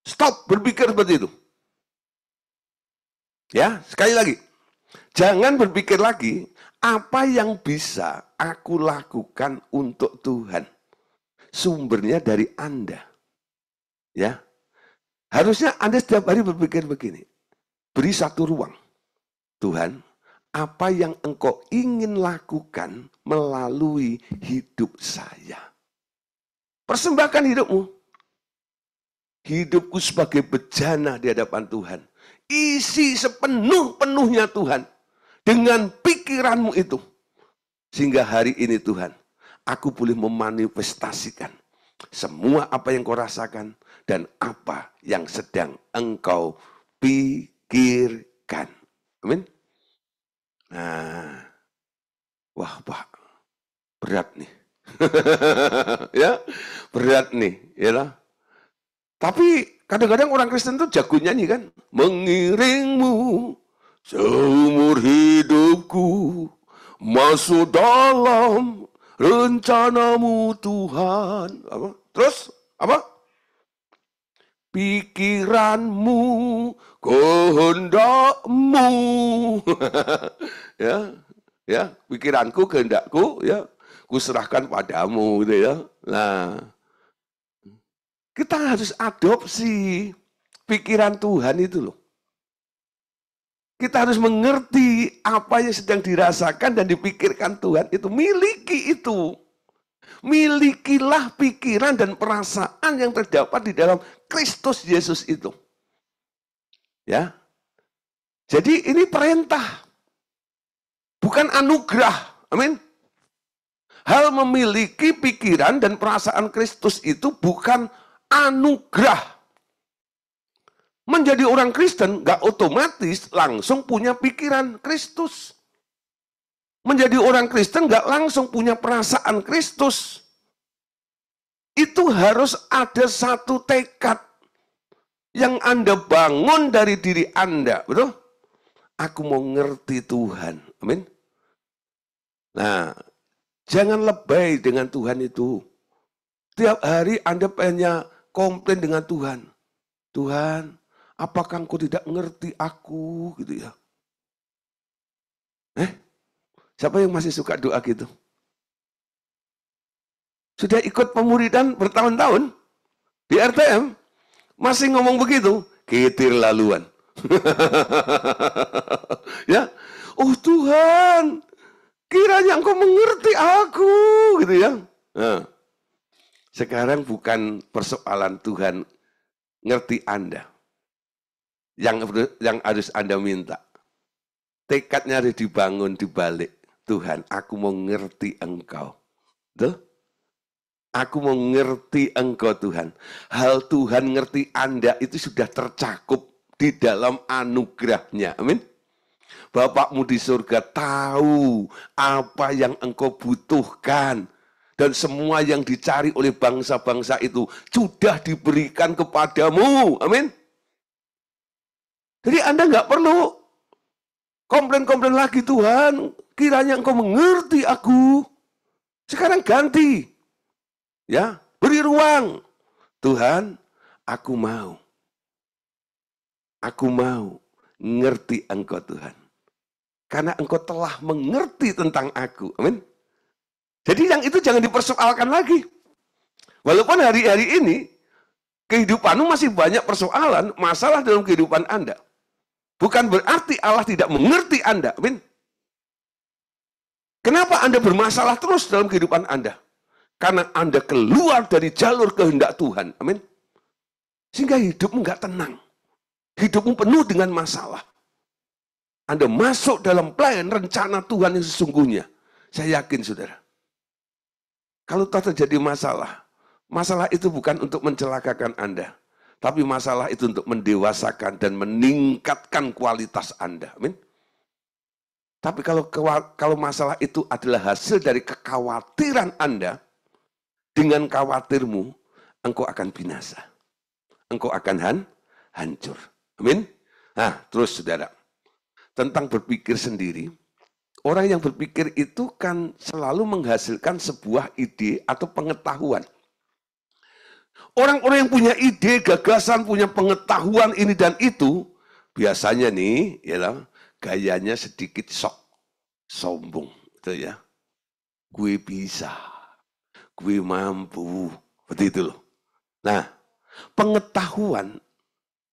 Stop berpikir seperti itu. Ya, sekali lagi. Jangan berpikir lagi, apa yang bisa aku lakukan untuk Tuhan? Sumbernya dari Anda. Ya. Harusnya Anda setiap hari berpikir begini. Beri satu ruang. Tuhan, apa yang engkau ingin lakukan melalui hidup saya? Persembahkan hidupmu. Hidupku sebagai bejana di hadapan Tuhan. Isi sepenuh-penuhnya Tuhan. Dengan pikiranmu itu. Sehingga hari ini Tuhan, aku boleh memanifestasikan semua apa yang kau rasakan dan apa yang sedang engkau pikirkan. Amin. Nah, wah Pak, berat nih. Ya, berat nih, ya lah. Tapi kadang-kadang orang Kristen tuh jago nyanyi kan. Mengiringmu seumur hidupku, masuk dalam rencanamu Tuhan. Apa? Terus apa? Pikiranmu, kehendakmu. ya, pikiranku, kehendakku, ya, kuserahkan padamu, gitu ya. Nah, kita harus adopsi pikiran Tuhan itu loh. Kita harus mengerti apa yang sedang dirasakan dan dipikirkan Tuhan itu. Miliki itu. Milikilah pikiran dan perasaan yang terdapat di dalam Kristus Yesus itu. Ya. Jadi ini perintah. Bukan anugerah. Amin. Hal memiliki pikiran dan perasaan Kristus itu bukan anugerah. Menjadi orang Kristen gak otomatis langsung punya pikiran Kristus. Menjadi orang Kristen gak langsung punya perasaan Kristus. Itu harus ada satu tekad yang Anda bangun dari diri Anda. Betul? Aku mau ngerti Tuhan. Amin. Nah, jangan lebay dengan Tuhan itu. Tiap hari Anda pengen komplain dengan Tuhan. Tuhan, apakah engkau tidak ngerti aku? Gitu ya. Siapa yang masih suka doa gitu? Sudah ikut pemuridan bertahun-tahun di RTM, masih ngomong begitu, kitir laluan. Ya, oh Tuhan, kiranya engkau mengerti aku, gitu ya. Nah, sekarang bukan persoalan Tuhan ngerti Anda. Yang harus Anda minta. Tekadnya harus dibangun di balik. Tuhan, aku mau ngerti Engkau. Tuh? Aku mau ngerti Engkau Tuhan. Hal Tuhan ngerti Anda itu sudah tercakup di dalam anugerahnya. Amin. Bapakmu di surga tahu apa yang engkau butuhkan. Dan semua yang dicari oleh bangsa-bangsa itu sudah diberikan kepadamu. Amin. Jadi Anda nggak perlu komplain-komplain lagi, Tuhan, kiranya engkau mengerti aku. Sekarang ganti. Ya, beri ruang. Tuhan, aku mau. Aku mau ngerti engkau Tuhan. Karena engkau telah mengerti tentang aku. Amin. Jadi yang itu jangan dipersoalkan lagi. Walaupun hari-hari ini, kehidupanmu masih banyak persoalan, masalah dalam kehidupan Anda. Bukan berarti Allah tidak mengerti Anda. Amin. Kenapa Anda bermasalah terus dalam kehidupan Anda? Karena Anda keluar dari jalur kehendak Tuhan. Amin. Sehingga hidupmu nggak tenang. Hidupmu penuh dengan masalah. Anda masuk dalam plan rencana Tuhan yang sesungguhnya. Saya yakin, saudara. Kalau terjadi masalah, masalah itu bukan untuk mencelakakan Anda. Tapi masalah itu untuk mendewasakan dan meningkatkan kualitas Anda. Amin. Tapi kalau masalah itu adalah hasil dari kekhawatiran Anda, dengan khawatirmu, engkau akan binasa. Engkau akan hancur. Amin. Nah, terus saudara. Tentang berpikir sendiri, orang yang berpikir itu kan selalu menghasilkan sebuah ide atau pengetahuan. Orang-orang yang punya ide, gagasan, punya pengetahuan ini dan itu, biasanya nih, ya, gayanya sedikit sombong, gitu ya. Gue bisa, gue mampu, seperti itu loh. Nah, pengetahuan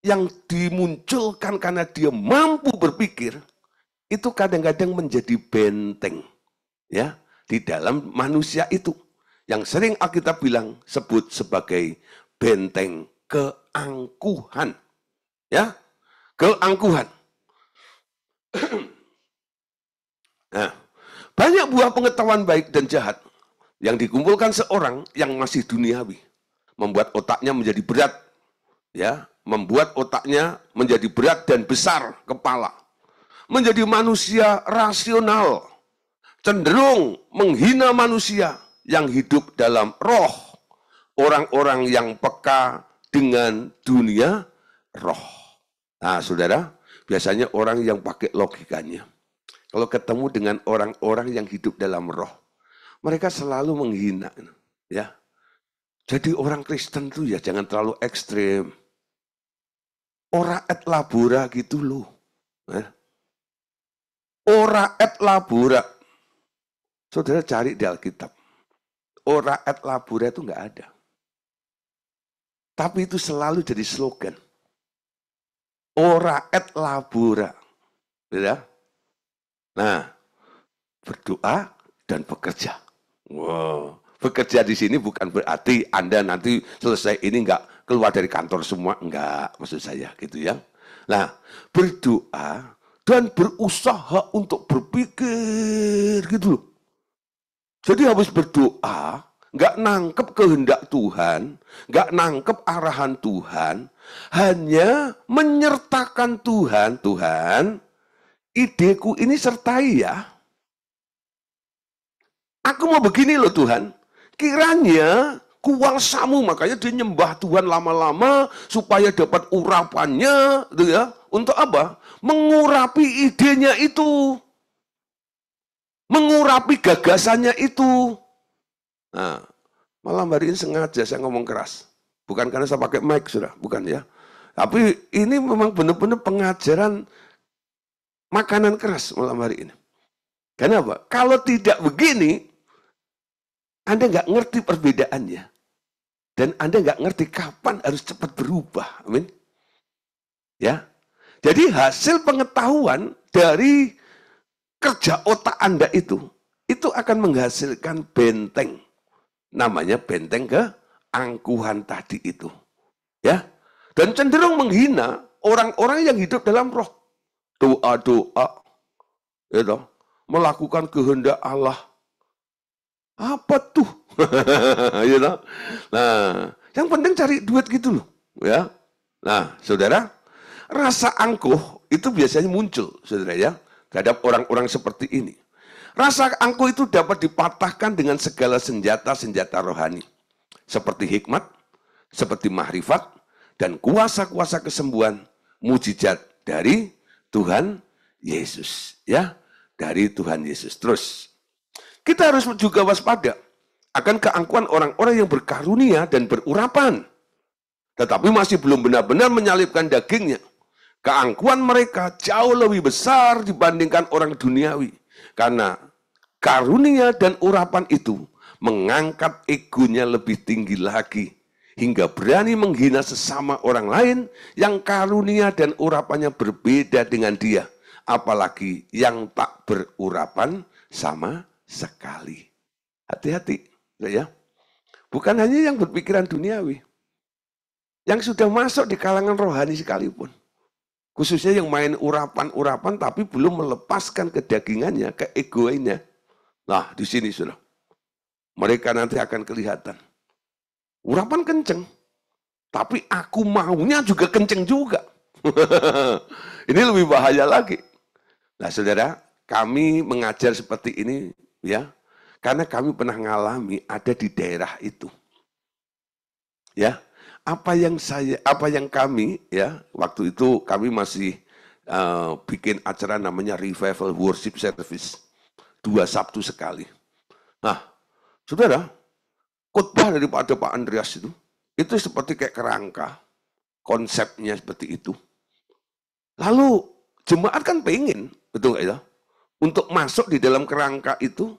yang dimunculkan karena dia mampu berpikir, itu kadang-kadang menjadi benteng, ya, di dalam manusia itu. Yang sering Alkitab bilang sebut sebagai benteng keangkuhan. Ya, keangkuhan. Nah, banyak buah pengetahuan baik dan jahat yang dikumpulkan seorang yang masih duniawi. Membuat otaknya menjadi berat. Ya, membuat otaknya menjadi berat dan besar kepala. Menjadi manusia rasional. Cenderung menghina manusia yang hidup dalam roh, orang-orang yang peka, dengan dunia roh. Nah, saudara, biasanya orang yang pakai logikanya, kalau ketemu dengan orang-orang yang hidup dalam roh, mereka selalu menghina. Ya, jadi orang Kristen tuh ya jangan terlalu ekstrem. Ora et labora gitu loh. Ora et labora. Saudara cari di Alkitab. Ora et labora itu nggak ada. Tapi itu selalu jadi slogan. Ora et labora. Ya? Nah, berdoa dan bekerja. Wow. Bekerja di sini bukan berarti Anda nanti selesai ini nggak keluar dari kantor semua. Enggak, maksud saya gitu ya. Nah, berdoa dan berusaha untuk berpikir gitu loh. Jadi habis berdoa, nggak nangkep kehendak Tuhan, nggak nangkep arahan Tuhan, hanya menyertakan Tuhan, Tuhan, ideku ini sertai ya. Aku mau begini loh Tuhan, kiranya kuasamu, makanya dia nyembah Tuhan lama-lama supaya dapat urapannya, gitu ya. Untuk apa? Mengurapi idenya itu. Mengurapi gagasannya itu. Nah, malam hari ini sengaja saya ngomong keras. Bukan karena saya pakai mic, sudah, bukan ya. Tapi ini memang benar-benar pengajaran makanan keras malam hari ini. Kenapa? Kalau tidak begini, Anda nggak ngerti perbedaannya. Dan Anda nggak ngerti kapan harus cepat berubah. Amin. Ya. Jadi hasil pengetahuan dari kerja otak Anda itu akan menghasilkan benteng. Namanya benteng keangkuhan tadi itu. Ya. Dan cenderung menghina orang-orang yang hidup dalam roh. Doa-doa. Ya, melakukan kehendak Allah. Apa tuh? You know? Nah, yang penting cari duit gitu loh. Ya. Nah, saudara, rasa angkuh itu biasanya muncul, saudara ya, terhadap orang-orang seperti ini. Rasa angkuh itu dapat dipatahkan dengan segala senjata-senjata rohani. Seperti hikmat, seperti mahrifat, dan kuasa-kuasa kesembuhan, mujizat dari Tuhan Yesus. Ya, dari Tuhan Yesus. Terus, kita harus juga waspada akan keangkuhan orang-orang yang berkarunia dan berurapan. Tetapi masih belum benar-benar menyalibkan dagingnya. Keangkuhan mereka jauh lebih besar dibandingkan orang duniawi. Karena karunia dan urapan itu mengangkat egonya lebih tinggi lagi. Hingga berani menghina sesama orang lain yang karunia dan urapannya berbeda dengan dia. Apalagi yang tak berurapan sama sekali. Hati-hati, ya. Bukan hanya yang berpikiran duniawi. Yang sudah masuk di kalangan rohani sekalipun. Khususnya yang main urapan-urapan tapi belum melepaskan kedagingannya, keegoinnya. Nah, di sini sudah. Mereka nanti akan kelihatan. Urapan kenceng, tapi aku maunya juga kenceng juga. Ini lebih bahaya lagi. Nah, saudara, kami mengajar seperti ini, ya, karena kami pernah mengalami ada di daerah itu. Ya, apa yang kami, ya, waktu itu kami masih bikin acara namanya Revival Worship Service 2 Sabtu sekali. Nah, saudara, khotbah daripada Pak Andreas itu seperti kayak kerangka, konsepnya seperti itu. Lalu jemaat kan pengen, betul nggak ya, untuk masuk di dalam kerangka itu,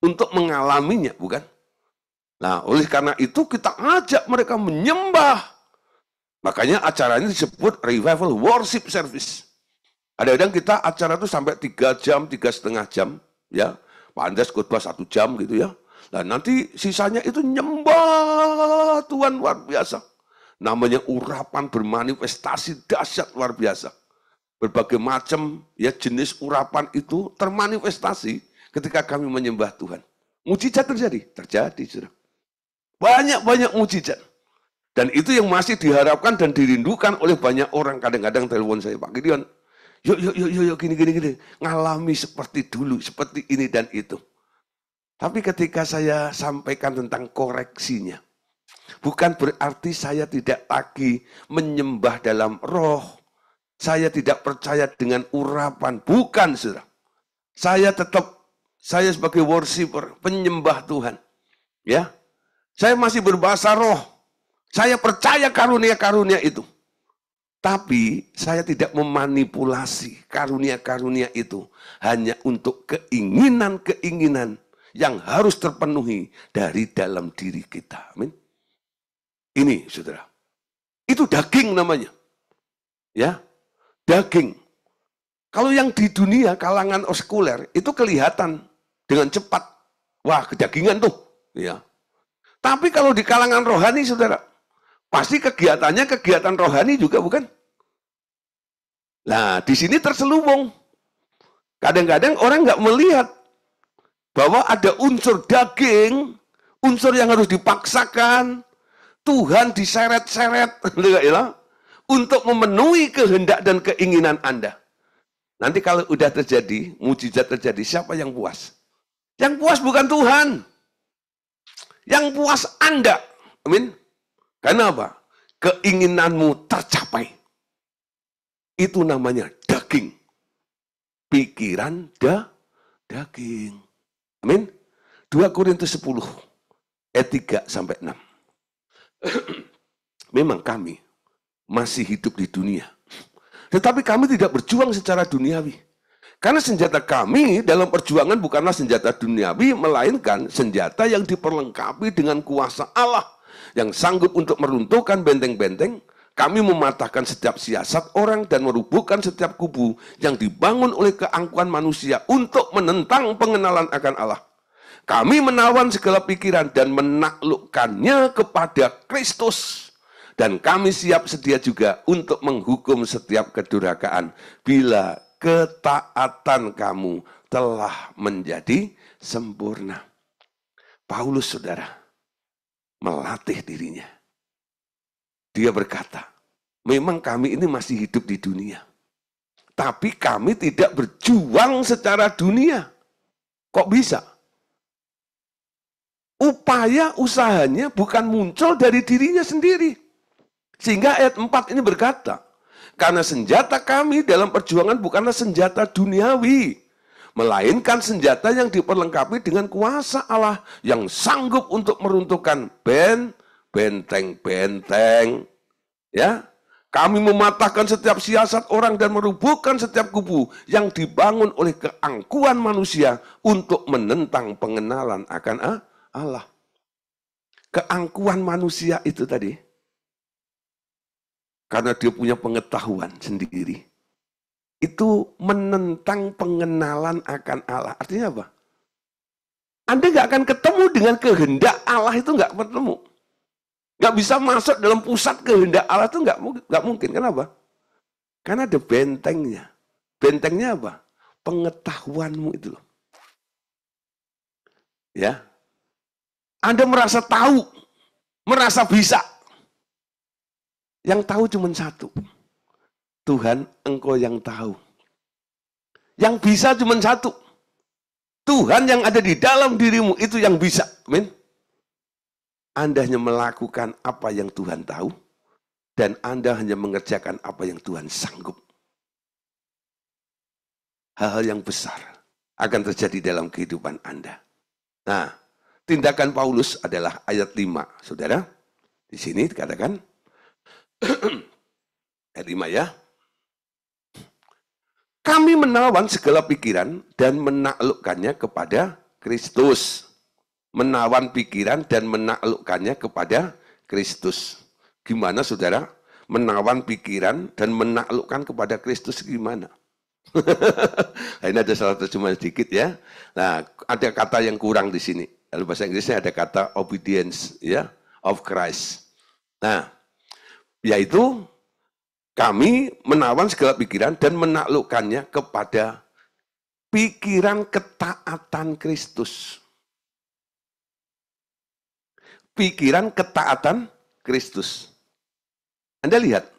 untuk mengalaminya, bukan? Nah, oleh karena itu kita ajak mereka menyembah. Makanya acaranya disebut Revival Worship Service. Kadang-kadang kita acara itu sampai 3 jam, 3,5 jam. Ya, Pak Andreas khotbah 1 jam gitu ya. Dan nanti sisanya itu nyembah Tuhan luar biasa. Namanya urapan bermanifestasi dahsyat luar biasa. Berbagai macam ya jenis urapan itu termanifestasi ketika kami menyembah Tuhan. Mujizat terjadi sudah. Banyak mujizat. Dan itu yang masih diharapkan dan dirindukan oleh banyak orang. Kadang-kadang telepon saya, Pak Gideon, yuk, gini. Ngalami seperti dulu, seperti ini dan itu. Tapi ketika saya sampaikan tentang koreksinya, Bukan berarti saya tidak lagi menyembah dalam roh. Saya tidak percaya dengan urapan. Bukan, saudara. Saya sebagai worshiper, penyembah Tuhan. Ya, saya masih berbahasa roh. Saya percaya karunia-karunia itu. Tapi saya tidak memanipulasi karunia-karunia itu hanya untuk keinginan-keinginan yang harus terpenuhi dari dalam diri kita. Amin. Ini, saudara. Itu daging namanya. Ya, daging. Kalau yang di dunia kalangan sekuler itu kelihatan dengan cepat. Wah, kedagingan tuh. Ya. Tapi kalau di kalangan rohani, saudara, pasti kegiatannya kegiatan rohani juga, bukan? Nah, di sini terselubung. Kadang-kadang orang nggak melihat bahwa ada unsur daging, unsur yang harus dipaksakan, Tuhan diseret-seret, untuk memenuhi kehendak dan keinginan Anda. Nanti kalau udah terjadi, mujizat terjadi, siapa yang puas? Yang puas bukan Tuhan. Yang puas Anda. Amin. Karena apa? Keinginanmu tercapai. Itu namanya daging. Pikiran daging. Amin. 2 Korintus 10 ayat 3 sampai 6. Memang kami masih hidup di dunia. Tetapi kami tidak berjuang secara duniawi. Karena senjata kami dalam perjuangan bukanlah senjata duniawi, melainkan senjata yang diperlengkapi dengan kuasa Allah yang sanggup untuk meruntuhkan benteng-benteng. Kami mematahkan setiap siasat orang dan merubuhkan setiap kubu yang dibangun oleh keangkuhan manusia untuk menentang pengenalan akan Allah. Kami menawan segala pikiran dan menaklukkannya kepada Kristus. Dan kami siap sedia juga untuk menghukum setiap kedurhakaan bila ketaatan kamu telah menjadi sempurna. Paulus, saudara, melatih dirinya. Dia berkata, memang kami ini masih hidup di dunia. Tapi kami tidak berjuang secara dunia. Kok bisa? Upaya usahanya bukan muncul dari dirinya sendiri. Sehingga ayat 4 ini berkata, karena senjata kami dalam perjuangan bukanlah senjata duniawi, melainkan senjata yang diperlengkapi dengan kuasa Allah yang sanggup untuk meruntuhkan benteng-benteng. Ya, kami mematahkan setiap siasat orang dan merubuhkan setiap kubu yang dibangun oleh keangkuhan manusia untuk menentang pengenalan akan Allah. Keangkuhan manusia itu tadi, karena dia punya pengetahuan sendiri, itu menentang pengenalan akan Allah. Artinya apa? Anda nggak akan ketemu dengan kehendak Allah, itu nggak ketemu. Nggak bisa masuk dalam pusat kehendak Allah, itu nggak mungkin. Kenapa? Karena ada bentengnya. Bentengnya apa? Pengetahuanmu itu loh. Ya, Anda merasa tahu, merasa bisa. Yang tahu cuma satu. Tuhan, Engkau yang tahu. Yang bisa cuma satu. Tuhan yang ada di dalam dirimu, itu yang bisa. Amin. Anda hanya melakukan apa yang Tuhan tahu, dan Anda hanya mengerjakan apa yang Tuhan sanggup. Hal-hal yang besar akan terjadi dalam kehidupan Anda. Nah, tindakan Paulus adalah ayat 5, saudara. Di sini dikatakan, ayat 5 ya. Kami menawan segala pikiran dan menaklukkannya kepada Kristus. Menawan pikiran dan menaklukkannya kepada Kristus. Gimana, saudara? Menawan pikiran dan menaklukkan kepada Kristus gimana? Ini ada salah terjemahan sedikit ya. Nah, ada kata yang kurang di sini. Dalam bahasa Inggrisnya ada kata obedience ya, of Christ. Nah, yaitu kami menawan segala pikiran dan menaklukkannya kepada pikiran ketaatan Kristus. Pikiran ketaatan Kristus. Anda lihat,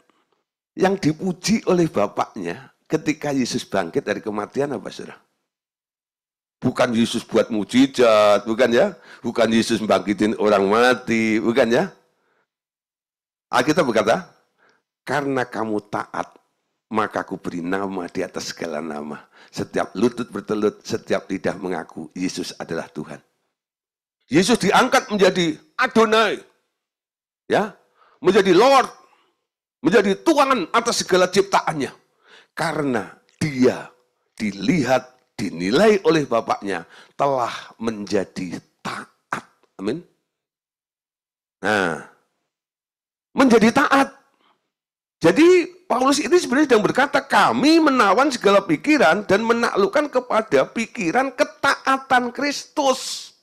yang dipuji oleh Bapaknya ketika Yesus bangkit dari kematian apa, saudara? Bukan Yesus buat mujizat, bukan ya? Bukan Yesus bangkitin orang mati, bukan ya? Alkitab berkata, karena kamu taat, maka aku beri nama di atas segala nama. Setiap lutut bertelut, setiap lidah mengaku Yesus adalah Tuhan. Yesus diangkat menjadi Adonai, ya, menjadi Lord, menjadi Tuhan atas segala ciptaannya. Karena dia dilihat, dinilai oleh Bapaknya telah menjadi taat. Amin. Nah, menjadi taat. Jadi Paulus ini sebenarnya sedang berkata, kami menawan segala pikiran dan menaklukkan kepada pikiran ketaatan Kristus.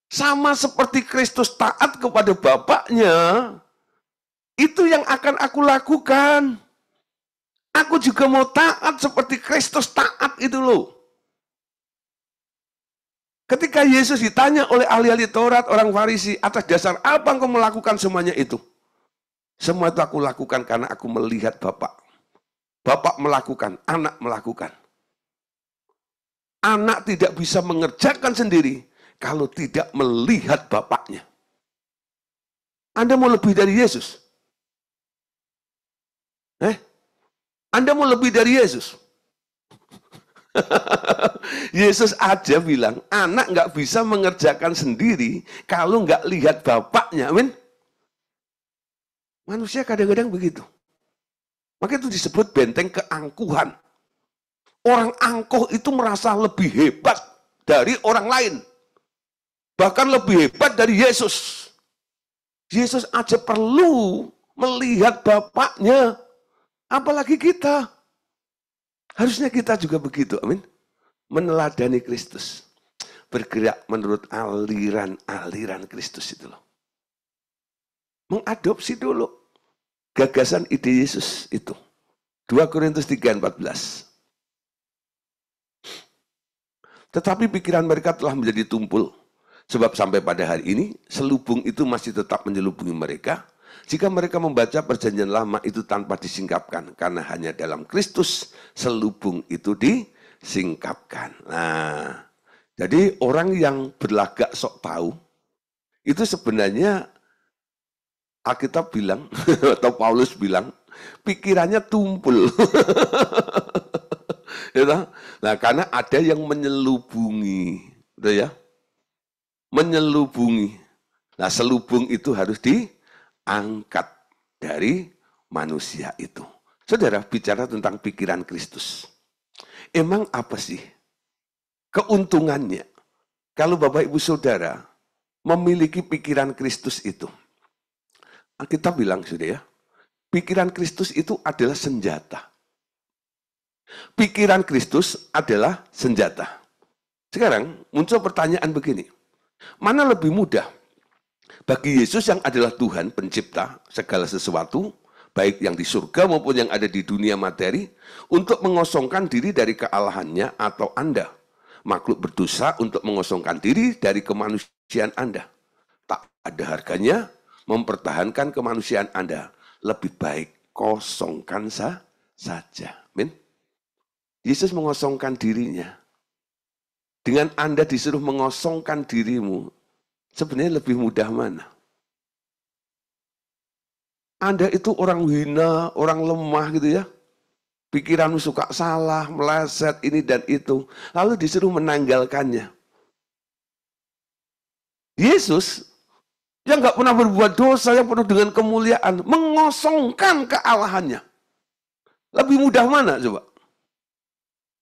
Sama seperti Kristus taat kepada Bapaknya, itu yang akan aku lakukan. Aku juga mau taat seperti Kristus taat itu loh. Ketika Yesus ditanya oleh ahli-ahli Taurat, orang Farisi, atas dasar apa engkau melakukan semuanya itu? Semua itu aku lakukan karena aku melihat Bapak. Bapak melakukan, anak melakukan. Anak tidak bisa mengerjakan sendiri kalau tidak melihat Bapaknya. Anda mau lebih dari Yesus? Anda mau lebih dari Yesus? Yesus aja bilang, anak nggak bisa mengerjakan sendiri kalau nggak lihat Bapaknya. Amin. Manusia kadang-kadang begitu. Maka itu disebut benteng keangkuhan. Orang angkuh itu merasa lebih hebat dari orang lain. Bahkan lebih hebat dari Yesus. Yesus aja perlu melihat Bapaknya. Apalagi kita. Harusnya kita juga begitu. Amin. Meneladani Kristus. Bergerak menurut aliran-aliran Kristus itu loh. Mengadopsi dulu gagasan ide Yesus itu. 2 Korintus 3:14. Tetapi pikiran mereka telah menjadi tumpul. Sebab sampai pada hari ini, selubung itu masih tetap menyelubungi mereka. Jika mereka membaca perjanjian lama itu tanpa disingkapkan. Karena hanya dalam Kristus, selubung itu disingkapkan. Nah, jadi orang yang berlagak sok tahu, itu sebenarnya Alkitab bilang, atau Paulus bilang, pikirannya tumpul. Nah, karena ada yang menyelubungi, udah ya, menyelubungi. Nah, selubung itu harus diangkat dari manusia itu. Saudara, bicara tentang pikiran Kristus. Emang apa sih keuntungannya kalau Bapak Ibu Saudara memiliki pikiran Kristus itu? Kita bilang sudah ya, pikiran Kristus itu adalah senjata. Pikiran Kristus adalah senjata. Sekarang muncul pertanyaan begini, mana lebih mudah bagi Yesus yang adalah Tuhan pencipta segala sesuatu, baik yang di surga maupun yang ada di dunia materi, untuk mengosongkan diri dari kealahannya, atau Anda, makhluk berdosa, untuk mengosongkan diri dari kemanusiaan Anda? Tak ada harganya mempertahankan kemanusiaan Anda. Lebih baik kosongkan saja. Amin. Yesus mengosongkan dirinya. Dengan Anda disuruh mengosongkan dirimu, sebenarnya lebih mudah mana? Anda itu orang hina, orang lemah gitu ya. Pikiranmu suka salah, meleset, ini dan itu. Lalu disuruh menanggalkannya. Yesus yang nggak pernah berbuat dosa, yang penuh dengan kemuliaan, mengosongkan kealahannya. Lebih mudah mana coba?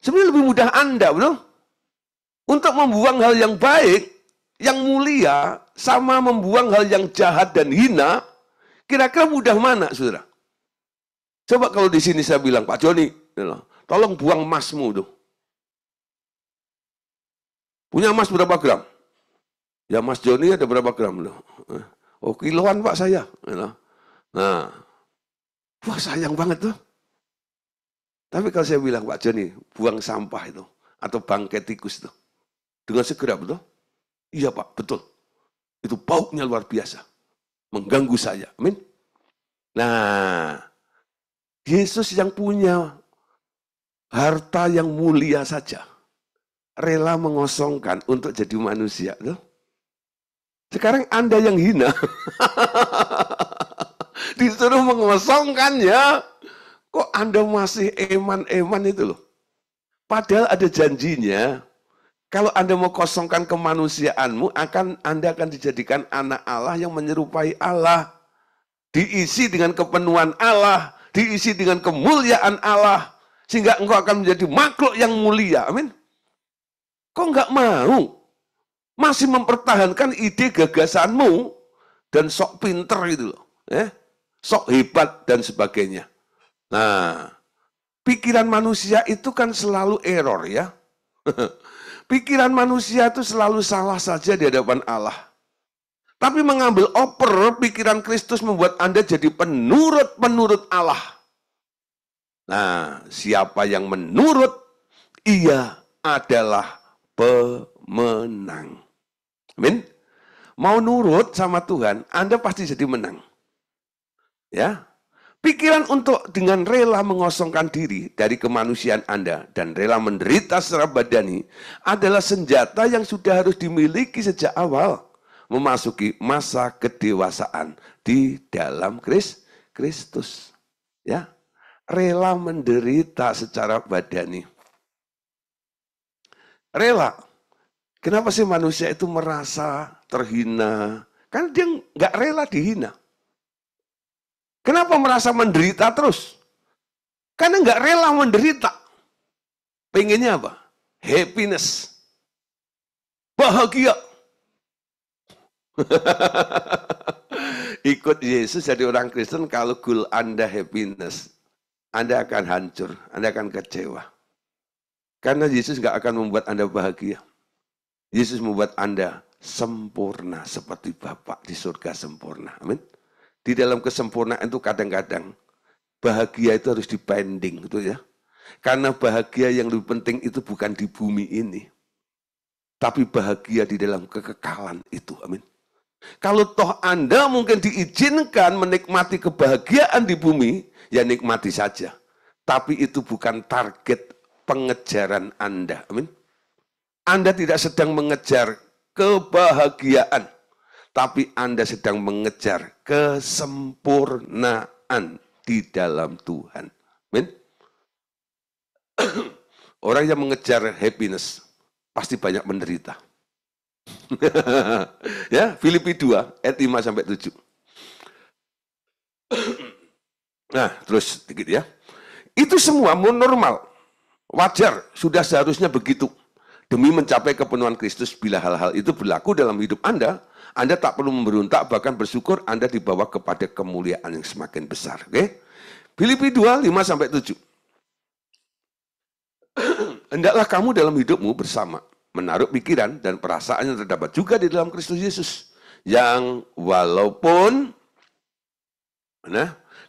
Sebenarnya lebih mudah Anda, betul? Untuk membuang hal yang baik, yang mulia, sama membuang hal yang jahat dan hina, kira-kira mudah mana, saudara? Coba kalau di sini saya bilang, Pak Joni, tolong buang emasmu tuh. Punya emas berapa gram? Ya Mas Joni ada berapa gram? Oh kiloan Pak saya. Nah, wah sayang banget tuh. Tapi kalau saya bilang, Pak Joni, buang sampah itu, atau bangkai tikus itu, dengan segera, betul? Iya Pak, betul. Itu baunya luar biasa. Mengganggu saya. Amin. Nah, Yesus yang punya harta yang mulia saja, rela mengosongkan untuk jadi manusia. Betul? Sekarang Anda yang hina, Disuruh mengosongkannya. Kok Anda masih eman-eman itu loh. Padahal ada janjinya. Kalau Anda mau kosongkan kemanusiaanmu, Anda akan dijadikan anak Allah yang menyerupai Allah. Diisi dengan kepenuhan Allah, diisi dengan kemuliaan Allah, sehingga engkau akan menjadi makhluk yang mulia. Amin. Kok nggak mau? Masih mempertahankan ide gagasanmu, dan sok pinter itu loh. Sok hebat dan sebagainya. Nah, pikiran manusia itu kan selalu error ya. Pikiran manusia itu selalu salah saja di hadapan Allah. Tapi mengambil oper pikiran Kristus membuat Anda jadi penurut Allah. Nah, siapa yang menurut, ia adalah pemenang. Amin. Mau nurut sama Tuhan, Anda pasti jadi menang. Ya. Pikiran untuk dengan rela mengosongkan diri dari kemanusiaan Anda dan rela menderita secara badani adalah senjata yang sudah harus dimiliki sejak awal memasuki masa kedewasaan di dalam Kristus. Ya, rela menderita secara badani. Rela. Kenapa sih manusia itu merasa terhina? Kan dia nggak rela dihina. Kenapa merasa menderita terus? Karena nggak rela menderita. Pengennya apa? Happiness. Bahagia. Ikut Yesus jadi orang Kristen, kalau goal Anda happiness, Anda akan hancur, Anda akan kecewa. Karena Yesus nggak akan membuat Anda bahagia. Yesus membuat Anda sempurna seperti Bapa di surga sempurna. Amin. Di dalam kesempurnaan itu kadang-kadang bahagia itu harus dipending gitu ya. Karena bahagia yang lebih penting itu bukan di bumi ini. Tapi bahagia di dalam kekekalan itu. Amin. Kalau toh Anda mungkin diizinkan menikmati kebahagiaan di bumi, ya nikmati saja. Tapi itu bukan target pengejaran Anda. Amin. Anda tidak sedang mengejar kebahagiaan, tapi Anda sedang mengejar kesempurnaan di dalam Tuhan. Amin. Orang yang mengejar happiness pasti banyak menderita. Ya, Filipi 2 ayat 5 sampai 7. Nah, terus dikit ya. Itu semua normal, wajar, sudah seharusnya begitu. Demi mencapai kepenuhan Kristus, bila hal-hal itu berlaku dalam hidup Anda tak perlu memberontak, bahkan bersyukur Anda dibawa kepada kemuliaan yang semakin besar. Oke? Filipi 2, 5 sampai 7. Hendaklah kamu dalam hidupmu bersama menaruh pikiran dan perasaan yang terdapat juga di dalam Kristus Yesus, yang walaupun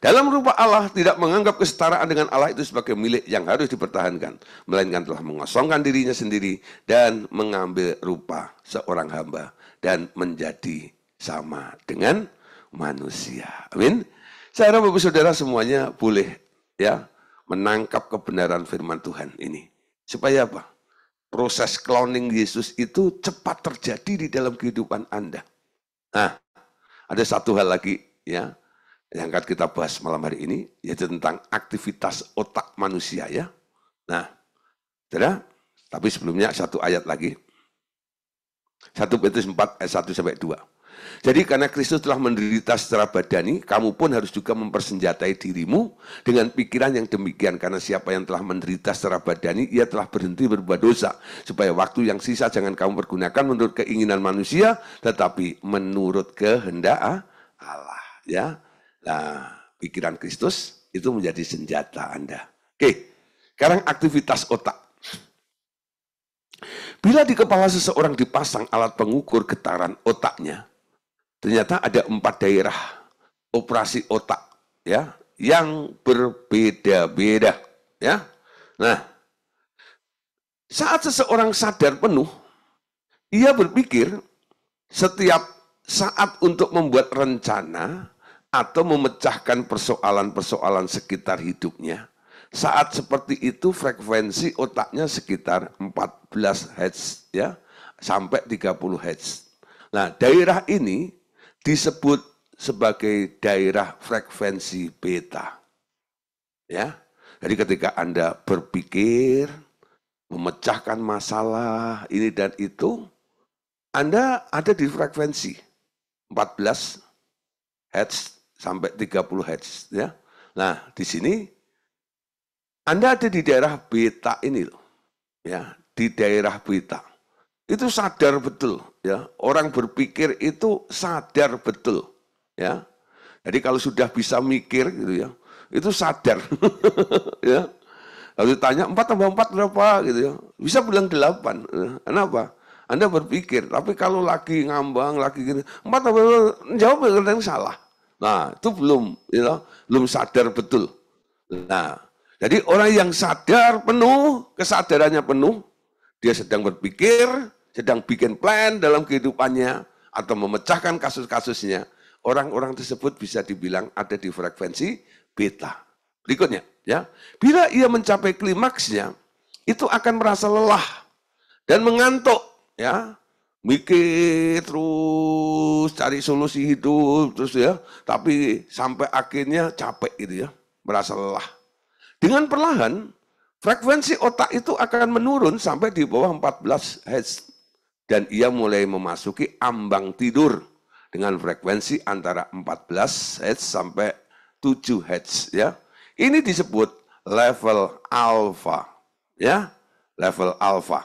dalam rupa Allah tidak menganggap kesetaraan dengan Allah itu sebagai milik yang harus dipertahankan, melainkan telah mengosongkan dirinya sendiri dan mengambil rupa seorang hamba dan menjadi sama dengan manusia. Amin. Saya harap Bapak Saudara semuanya boleh ya menangkap kebenaran firman Tuhan ini. Supaya apa? Proses cloning Yesus itu cepat terjadi di dalam kehidupan Anda. Nah, ada satu hal lagi ya yang akan kita bahas malam hari ini, yaitu tentang aktivitas otak manusia ya. Nah, saudara, tapi sebelumnya satu ayat lagi. 1 Petrus 4 ayat 1 sampai 2. Jadi karena Kristus telah menderita secara badani, kamu pun harus juga mempersenjatai dirimu dengan pikiran yang demikian. Karena siapa yang telah menderita secara badani, ia telah berhenti berbuat dosa. Supaya waktu yang sisa jangan kamu pergunakan menurut keinginan manusia, tetapi menurut kehendak Allah. Ya, nah, pikiran Kristus itu menjadi senjata Anda. Oke, sekarang aktivitas otak. Bila di kepala seseorang dipasang alat pengukur getaran otaknya, ternyata ada 4 daerah operasi otak ya yang berbeda-beda ya. Nah, saat seseorang sadar penuh, ia berpikir setiap saat untuk membuat rencana atau memecahkan persoalan-persoalan sekitar hidupnya. Saat seperti itu frekuensi otaknya sekitar 14 Hz ya sampai 30 Hz. Nah, daerah ini disebut sebagai daerah frekuensi beta. Ya. Jadi ketika Anda berpikir, memecahkan masalah ini dan itu, Anda ada di frekuensi 14 Hz sampai 30 Hz. Ya. Nah, di sini Anda ada di daerah beta ini loh. Ya, di daerah beta. Itu sadar betul, ya. Orang berpikir itu sadar betul, ya. Jadi kalau sudah bisa mikir gitu ya, itu sadar. Ya. Kalau ditanya 4 tambah 4 berapa gitu ya, bisa bilang 8. Kenapa? Anda berpikir, tapi kalau lagi ngambang, lagi gini, 4 tambah 4, jawab yang salah. Nah, itu belum, ya, belum sadar betul. Nah, jadi orang yang sadar penuh, kesadarannya penuh, dia sedang berpikir, sedang bikin plan dalam kehidupannya, atau memecahkan kasus-kasusnya, orang-orang tersebut bisa dibilang ada di frekuensi beta. Berikutnya, ya, bila ia mencapai klimaksnya, itu akan merasa lelah dan mengantuk, ya, mikir terus, cari solusi hidup, terus ya, tapi sampai akhirnya capek gitu ya, merasa lelah. Dengan perlahan, frekuensi otak itu akan menurun sampai di bawah 14 Hz. Dan ia mulai memasuki ambang tidur dengan frekuensi antara 14 Hz sampai 7 Hz. Ya. Ini disebut level alfa. Ya, level alfa.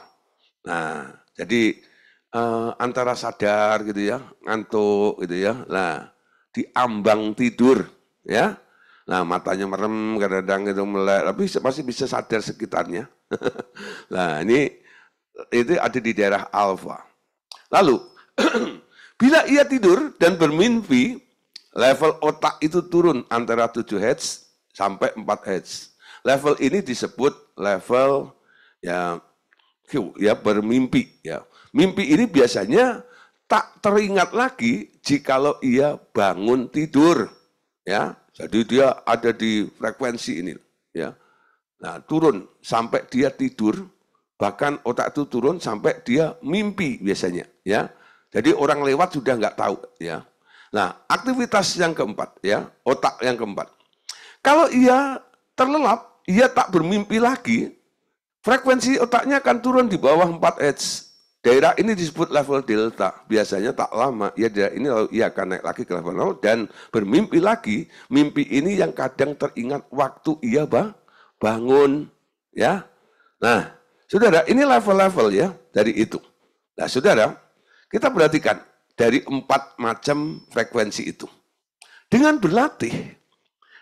Nah, jadi antara sadar gitu ya, ngantuk gitu ya. Nah, di ambang tidur ya. Nah, matanya merem, kadang-kadang itu melek, tapi masih bisa sadar sekitarnya. Nah, ini itu ada di daerah alfa. Lalu, bila ia tidur dan bermimpi, level otak itu turun antara 7 Hz sampai 4 Hz. Level ini disebut level ya bermimpi. Ya. Mimpi ini biasanya tak teringat lagi jikalau ia bangun tidur. Ya. Jadi dia ada di frekuensi ini, ya. Nah, turun sampai dia tidur, bahkan otak itu turun sampai dia mimpi biasanya, ya. Jadi orang lewat sudah nggak tahu, ya. Nah, aktivitas yang keempat, ya, otak yang keempat. Kalau ia terlelap, ia tak bermimpi lagi, frekuensi otaknya akan turun di bawah 4 Hz. Daerah ini disebut level delta. Biasanya tak lama, ya daerah ini lalu ia akan naik lagi ke level 0 dan bermimpi lagi. Mimpi ini yang kadang teringat waktu ia bangun, ya. Nah, saudara, ini level-level ya dari itu. Nah, saudara, kita perhatikan dari 4 macam frekuensi itu. Dengan berlatih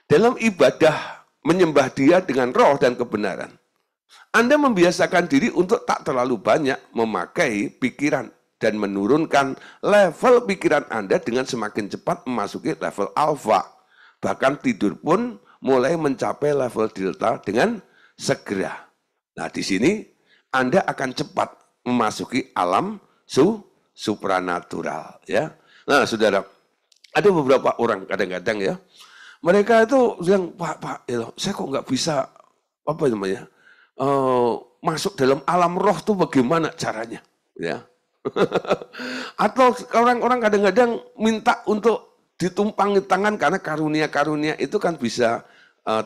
dalam ibadah menyembah Dia dengan roh dan kebenaran, Anda membiasakan diri untuk tak terlalu banyak memakai pikiran dan menurunkan level pikiran Anda dengan semakin cepat memasuki level alfa. Bahkan tidur pun mulai mencapai level delta dengan segera. Nah, di sini Anda akan cepat memasuki alam supranatural, ya. Nah, saudara, ada beberapa orang kadang-kadang ya, mereka itu bilang, Pak, ya, saya kok nggak bisa apa namanya? Masuk dalam alam roh tuh bagaimana caranya, ya? Atau orang-orang kadang-kadang minta untuk ditumpangi tangan karena karunia-karunia itu kan bisa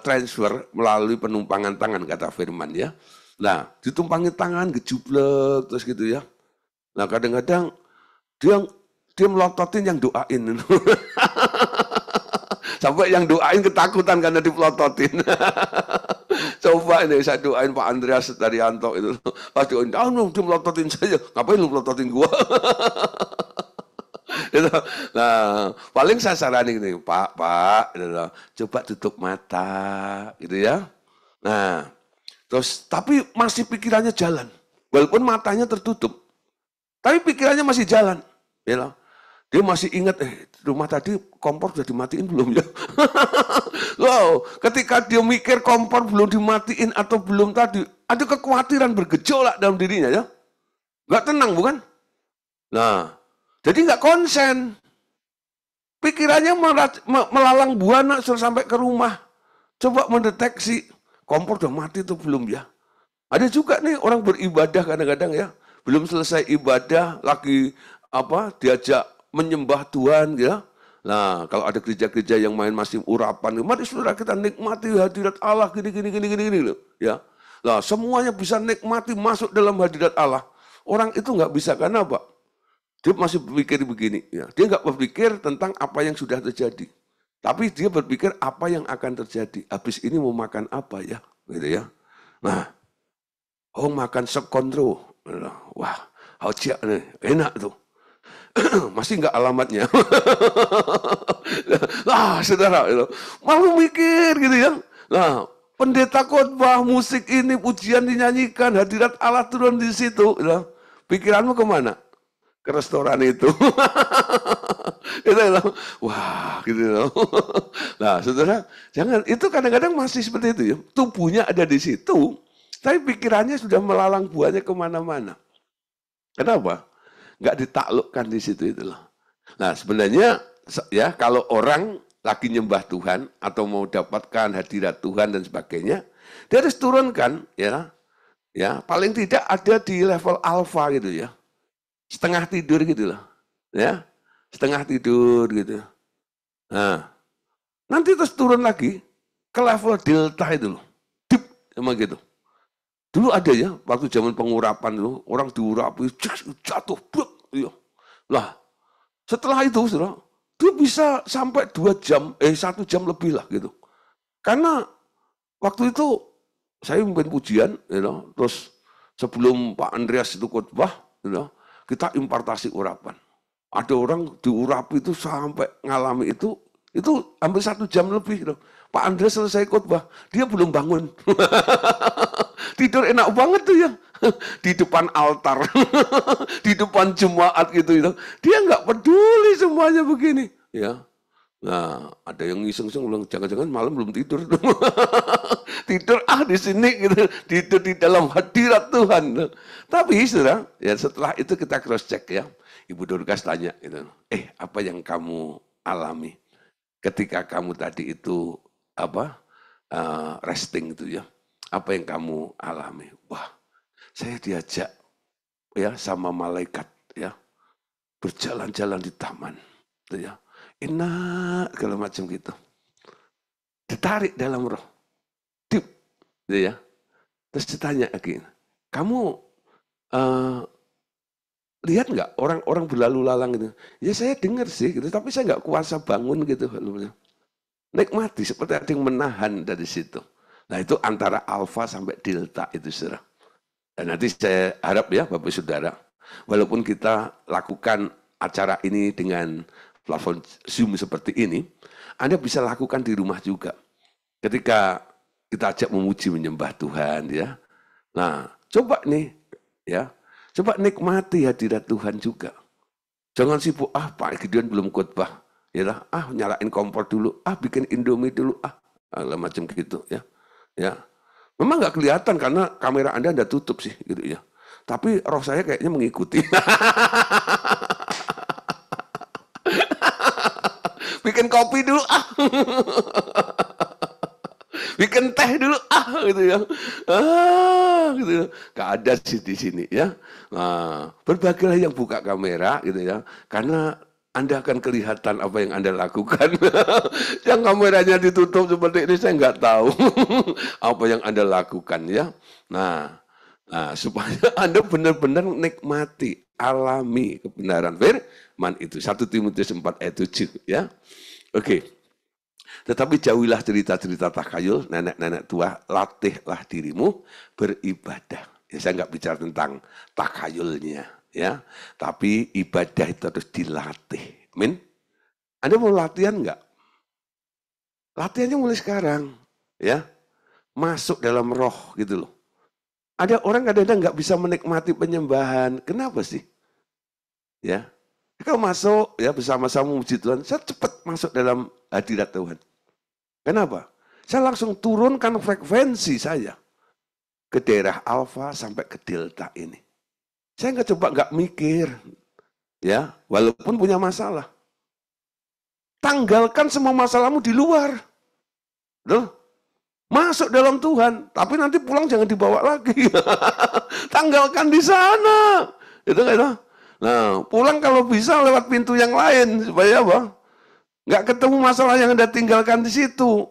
transfer melalui penumpangan tangan kata firman, ya. Nah, ditumpangi tangan, gejublek terus gitu ya. Nah, kadang-kadang dia melototin yang doain. Sampai yang doain ketakutan karena dipelototin. Coba ini saya doain Pak Andreas Daryanto itu. Pas doain, dia melototin saya. Ngapain lu melototin gua? Gitu. Nah, paling saya saranin nih, Pak, gitu, coba tutup mata, gitu ya. Nah, terus tapi masih pikirannya jalan. Walaupun matanya tertutup, tapi pikirannya masih jalan. Ya, dia masih ingat, rumah tadi kompor sudah dimatiin belum ya? Wow, ketika dia mikir kompor belum dimatiin atau belum tadi, ada kekhawatiran bergejolak dalam dirinya ya. Nggak tenang bukan? Nah, jadi nggak konsen. Pikirannya melalang buana sampai ke rumah. Coba mendeteksi kompor sudah mati atau belum ya. Ada juga nih orang beribadah kadang-kadang ya, belum selesai ibadah lagi diajak menyembah Tuhan ya. Nah, kalau ada gereja-gereja yang main masih urapan, mari saudara kita nikmati hadirat Allah gini loh, ya. Nah, semuanya bisa nikmati masuk dalam hadirat Allah. Orang itu nggak bisa, karena apa? Dia masih berpikir begini, ya. Dia nggak berpikir tentang apa yang sudah terjadi. Tapi dia berpikir apa yang akan terjadi. Habis ini mau makan apa ya, gitu ya. Nah, makan sekondro. Wah, hojak nih, enak tuh. Masih nggak alamatnya. Nah, saudara, malu mikir gitu ya. Nah, pendeta khotbah, musik ini, pujian dinyanyikan, hadirat Allah turun di situ. Ya. Pikiranmu kemana? Ke restoran itu. Itu loh. Wah, gitu loh. Nah, saudara, jangan, itu kadang-kadang masih seperti itu ya. Tubuhnya ada di situ, tapi pikirannya sudah melalang buahnya kemana-mana. Kenapa? Nggak ditaklukkan di situ itu loh. Nah, sebenarnya ya kalau orang lagi nyembah Tuhan atau mau dapatkan hadirat Tuhan dan sebagainya, dia harus turunkan ya paling tidak ada di level alfa gitu ya. Setengah tidur gitu loh. Ya. Setengah tidur gitu. Nah, nanti terus turun lagi ke level delta itu loh. Deep emang gitu. Dulu ada ya, waktu zaman pengurapan dulu, orang diurapi, jatuh, iya. Lah, setelah itu, saudara, dia bisa sampai 1 jam lebih lah gitu. Karena waktu itu saya memimpin pujian, terus sebelum Pak Andreas itu khotbah, kita impartasi urapan. Ada orang diurapi itu sampai ngalami itu hampir 1 jam lebih. Gitu. Pak Andreas selesai khotbah, dia belum bangun. Tidur enak banget tuh ya. Di depan altar. Di depan jemaat gitu. Dia nggak peduli semuanya begini. Ya. Nah, ada yang iseng-iseng bilang, jangan-jangan malam belum tidur. Tidur di sini gitu. Tidur di dalam hadirat Tuhan. Tapi saudara, ya setelah itu kita cross check ya. Ibu Dorcas tanya gitu. Apa yang kamu alami ketika kamu tadi itu resting itu ya? Apa yang kamu alami? Wah, saya diajak ya sama malaikat ya berjalan-jalan di taman, gitu ya. Enak kalau macam gitu. Ditarik dalam roh, deep, gitu ya. Terus ditanya lagi, kamu lihat nggak orang-orang berlalu lalang gitu? Ya saya dengar sih, gitu, tapi saya nggak kuasa bangun gitu. Nikmati seperti ada yang menahan dari situ. Nah itu antara alfa sampai delta itu saudara. Dan nanti saya harap ya Bapak Saudara, walaupun kita lakukan acara ini dengan platform Zoom seperti ini, Anda bisa lakukan di rumah juga. Ketika kita ajak memuji menyembah Tuhan ya. Nah, coba nih ya. Coba nikmati hadirat Tuhan juga. Jangan sibuk, Pak Gideon belum khotbah. Ya, nyalain kompor dulu, bikin Indomie dulu, macam gitu ya. Ya, memang nggak kelihatan karena kamera Anda tutup sih, gitu ya. Tapi roh saya kayaknya mengikuti. Bikin kopi dulu, bikin teh dulu, gitu ya. Gitu ya. Gak ada sih di sini ya. Nah, berbagailah yang buka kamera, gitu ya. Karena Anda akan kelihatan apa yang Anda lakukan. Yang kameranya ditutup seperti ini saya nggak tahu apa yang Anda lakukan ya. Nah, supaya Anda benar-benar nikmati, alami kebenaran firman itu. 1 Timotius 4 ayat 7 ya. Oke. Tetapi jauhilah cerita-cerita takhayul, nenek-nenek tua, latihlah dirimu beribadah. Ya, saya nggak bicara tentang takhayulnya. Ya, tapi ibadah itu harus dilatih. Amin. Anda mau latihan enggak? Latihannya mulai sekarang, ya. Masuk dalam roh gitu loh. Ada orang kadang-kadang nggak bisa menikmati penyembahan. Kenapa sih? Ya. Kalau masuk ya bersama-sama memuji Tuhan, saya cepat masuk dalam hadirat Tuhan. Kenapa? Saya langsung turunkan frekuensi saya ke daerah alfa sampai ke delta ini. Saya nggak mikir, ya, walaupun punya masalah. Tanggalkan semua masalahmu di luar. Loh, masuk dalam Tuhan, tapi nanti pulang jangan dibawa lagi. Tanggalkan di sana. Itu kan? Nah, pulang kalau bisa lewat pintu yang lain supaya apa? Nggak ketemu masalah yang Anda tinggalkan di situ.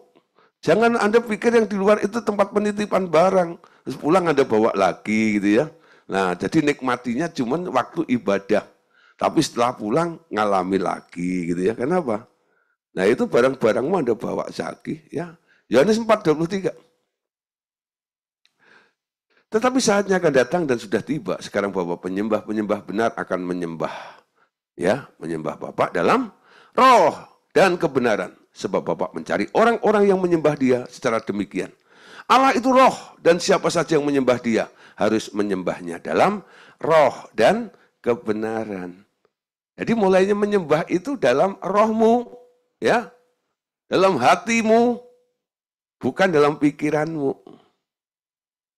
Jangan Anda pikir yang di luar itu tempat penitipan barang. Terus pulang Anda bawa lagi gitu ya. Nah, jadi nikmatinya cuman waktu ibadah. Tapi setelah pulang ngalami lagi gitu ya. Kenapa? Nah, itu barang-barangmu Anda bawa lagi ya. Yohanes 4:23. Tetapi saatnya akan datang dan sudah tiba sekarang bahwa penyembah-penyembah benar akan menyembah menyembah Bapa dalam roh dan kebenaran. Sebab Bapa mencari orang-orang yang menyembah Dia secara demikian. Allah itu roh dan siapa saja yang menyembah Dia harus menyembahnya dalam roh dan kebenaran. Jadi mulainya menyembah itu dalam rohmu, ya, dalam hatimu, bukan dalam pikiranmu.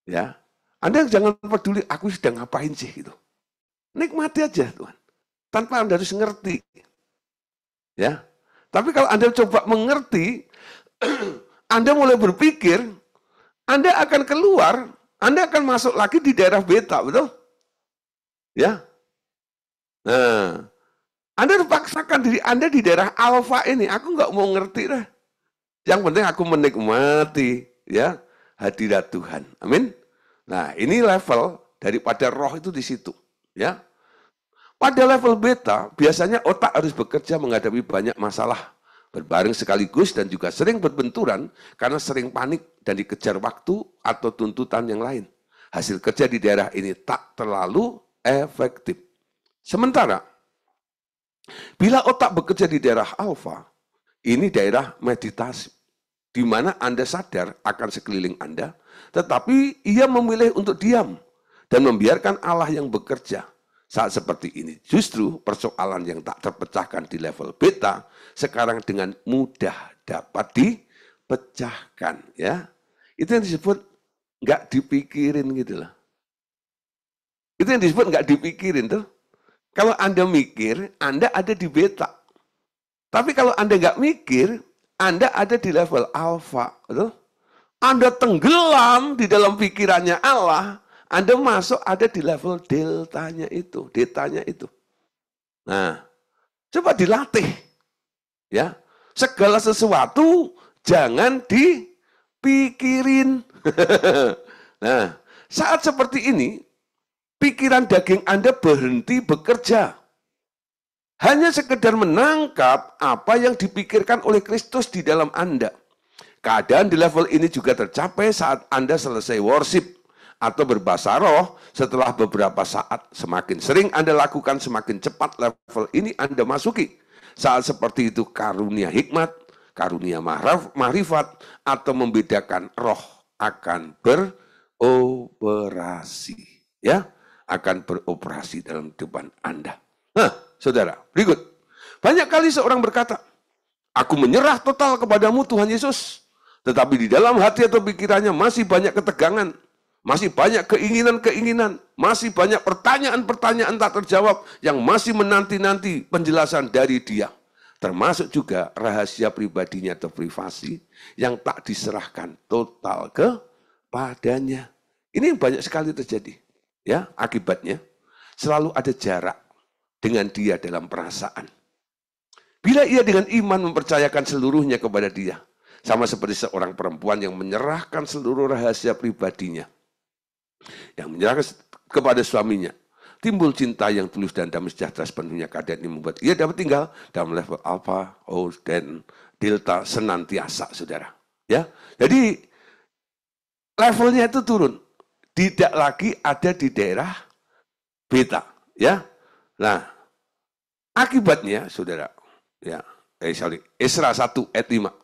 Ya, Anda jangan peduli aku sedang ngapain sih gitu. Nikmati aja Tuhan, tanpa Anda harus ngerti. Ya, tapi kalau Anda coba mengerti, Anda mulai berpikir, Anda akan keluar, Anda akan masuk lagi di daerah beta, betul? Ya. Nah, Anda paksakan diri Anda di daerah alfa ini. Aku nggak mau ngerti dah. Yang penting aku menikmati ya hadirat Tuhan. Amin. Nah, ini level daripada roh itu di situ, ya. Pada level beta, biasanya otak harus bekerja menghadapi banyak masalah berbareng sekaligus dan juga sering berbenturan karena sering panik dan dikejar waktu atau tuntutan yang lain. Hasil kerja di daerah ini tak terlalu efektif. Sementara, bila otak bekerja di daerah alfa, ini daerah meditasi, di mana Anda sadar akan sekeliling Anda, tetapi ia memilih untuk diam dan membiarkan Allah yang bekerja. Saat seperti ini, justru persoalan yang tak terpecahkan di level beta, sekarang dengan mudah dapat dipecahkan. Ya, itu yang disebut nggak dipikirin gitu loh. Itu yang disebut nggak dipikirin tuh. Kalau Anda mikir, Anda ada di beta. Tapi kalau Anda nggak mikir, Anda ada di level alfa. Betul? Anda tenggelam di dalam pikirannya Allah, Anda masuk ada di level deltanya itu, detanya itu. Nah, coba dilatih. Ya, segala sesuatu jangan dipikirin. Nah, saat seperti ini, pikiran daging Anda berhenti bekerja. Hanya sekedar menangkap apa yang dipikirkan oleh Kristus di dalam Anda. Keadaan di level ini juga tercapai saat Anda selesai worship atau berbahasa roh setelah beberapa saat. Semakin sering Anda lakukan, semakin cepat level ini Anda masuki. Saat seperti itu karunia hikmat, karunia mahrifat, atau membedakan roh akan beroperasi. Ya, akan beroperasi dalam depan Anda. Nah, saudara, berikut. Banyak kali seorang berkata, aku menyerah total kepadamu Tuhan Yesus. Tetapi di dalam hati atau pikirannya masih banyak ketegangan, masih banyak keinginan-keinginan, masih banyak pertanyaan-pertanyaan tak terjawab yang masih menanti-nanti penjelasan dari dia. Termasuk juga rahasia pribadinya atau privasi yang tak diserahkan total kepadanya. Ini yang banyak sekali terjadi. Ya, akibatnya selalu ada jarak dengan dia dalam perasaan. Bila ia dengan iman mempercayakan seluruhnya kepada dia, sama seperti seorang perempuan yang menyerahkan seluruh rahasia pribadinya, yang menyerahkan kepada suaminya, timbul cinta yang tulus dan damai sejahtera sepenuhnya. Keadaan ini membuat ia dapat tinggal dalam level alpha, dan delta senantiasa, saudara. Ya, jadi levelnya itu turun, tidak lagi ada di daerah beta. Ya, nah akibatnya, saudara, ya, Esra 1 ayat 5.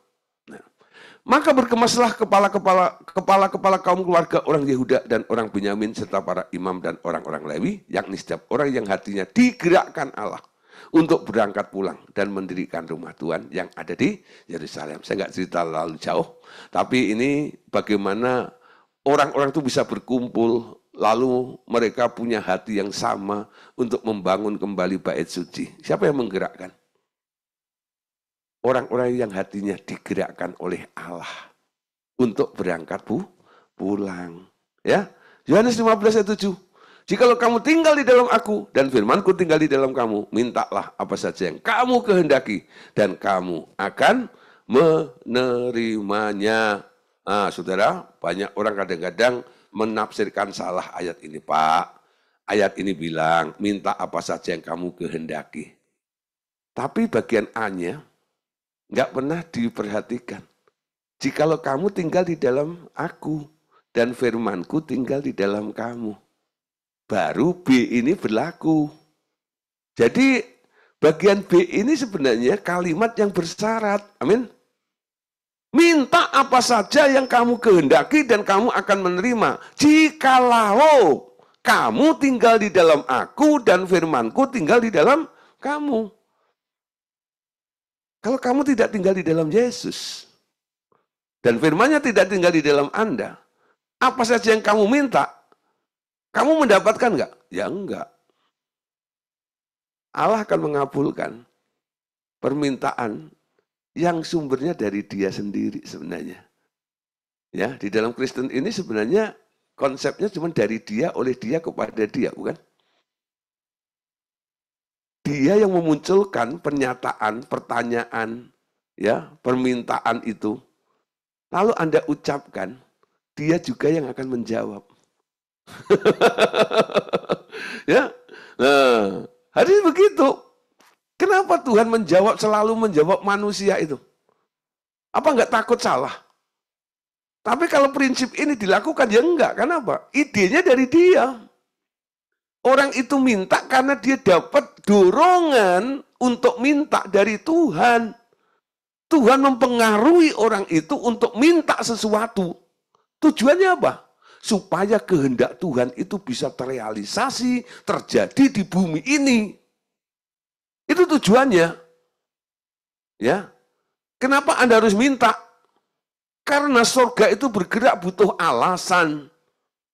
Maka berkemaslah kepala-kepala kaum keluarga orang Yehuda dan orang Benyamin serta para imam dan orang-orang Lewi, yakni setiap orang yang hatinya digerakkan Allah untuk berangkat pulang dan mendirikan rumah Tuhan yang ada di Yerusalem. Saya nggak cerita lalu jauh, tapi ini bagaimana orang-orang itu bisa berkumpul, lalu mereka punya hati yang sama untuk membangun kembali bait suci. Siapa yang menggerakkan? Orang-orang yang hatinya digerakkan oleh Allah untuk berangkat pulang. Ya, Yohanes 15 ayat 7. Jikalau kamu tinggal di dalam aku dan firmanku tinggal di dalam kamu, mintalah apa saja yang kamu kehendaki dan kamu akan menerimanya. Nah, saudara, banyak orang kadang-kadang menafsirkan salah ayat ini, Pak. Ayat ini bilang, minta apa saja yang kamu kehendaki. Tapi bagian A-nya nggak pernah diperhatikan. Jikalau kamu tinggal di dalam aku dan firmanku tinggal di dalam kamu, baru B ini berlaku. Jadi bagian B ini sebenarnya kalimat yang bersyarat. Amin. Minta apa saja yang kamu kehendaki dan kamu akan menerima. Jikalau kamu tinggal di dalam aku dan firmanku tinggal di dalam kamu. Kalau kamu tidak tinggal di dalam Yesus dan firman-Nya tidak tinggal di dalam Anda, apa saja yang kamu minta, kamu mendapatkan enggak? Ya enggak. Allah akan mengabulkan permintaan yang sumbernya dari Dia sendiri sebenarnya. Ya, di dalam Kristen ini sebenarnya konsepnya cuma dari Dia, oleh Dia, kepada Dia, bukan? Dia yang memunculkan pernyataan, pertanyaan, ya, permintaan itu. Lalu Anda ucapkan, Dia juga yang akan menjawab. Ya, nah, hari ini begitu. Kenapa Tuhan selalu menjawab manusia itu? Apa enggak takut salah? Tapi kalau prinsip ini dilakukan, ya enggak. Kenapa? Idenya dari Dia. Orang itu minta karena dia dapat dorongan untuk minta dari Tuhan. Tuhan mempengaruhi orang itu untuk minta sesuatu. Tujuannya apa? Supaya kehendak Tuhan itu bisa terrealisasi, terjadi di bumi ini. Itu tujuannya. Ya. Kenapa Anda harus minta? Karena surga itu bergerak butuh alasan.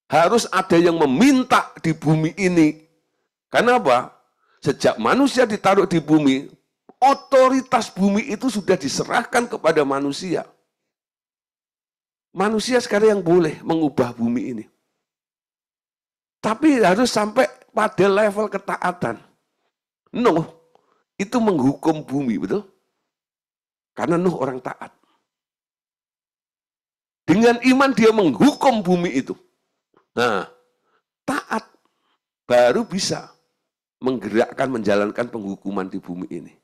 Harus ada yang meminta di bumi ini. Kenapa? Sejak manusia ditaruh di bumi, otoritas bumi itu sudah diserahkan kepada manusia. Manusia sekarang yang boleh mengubah bumi ini. Tapi harus sampai pada level ketaatan. Nuh itu menghukum bumi, betul? Karena Nuh orang taat. Dengan iman dia menghukum bumi itu. Nah, taat baru bisa menggerakkan, menjalankan penghukuman di bumi ini.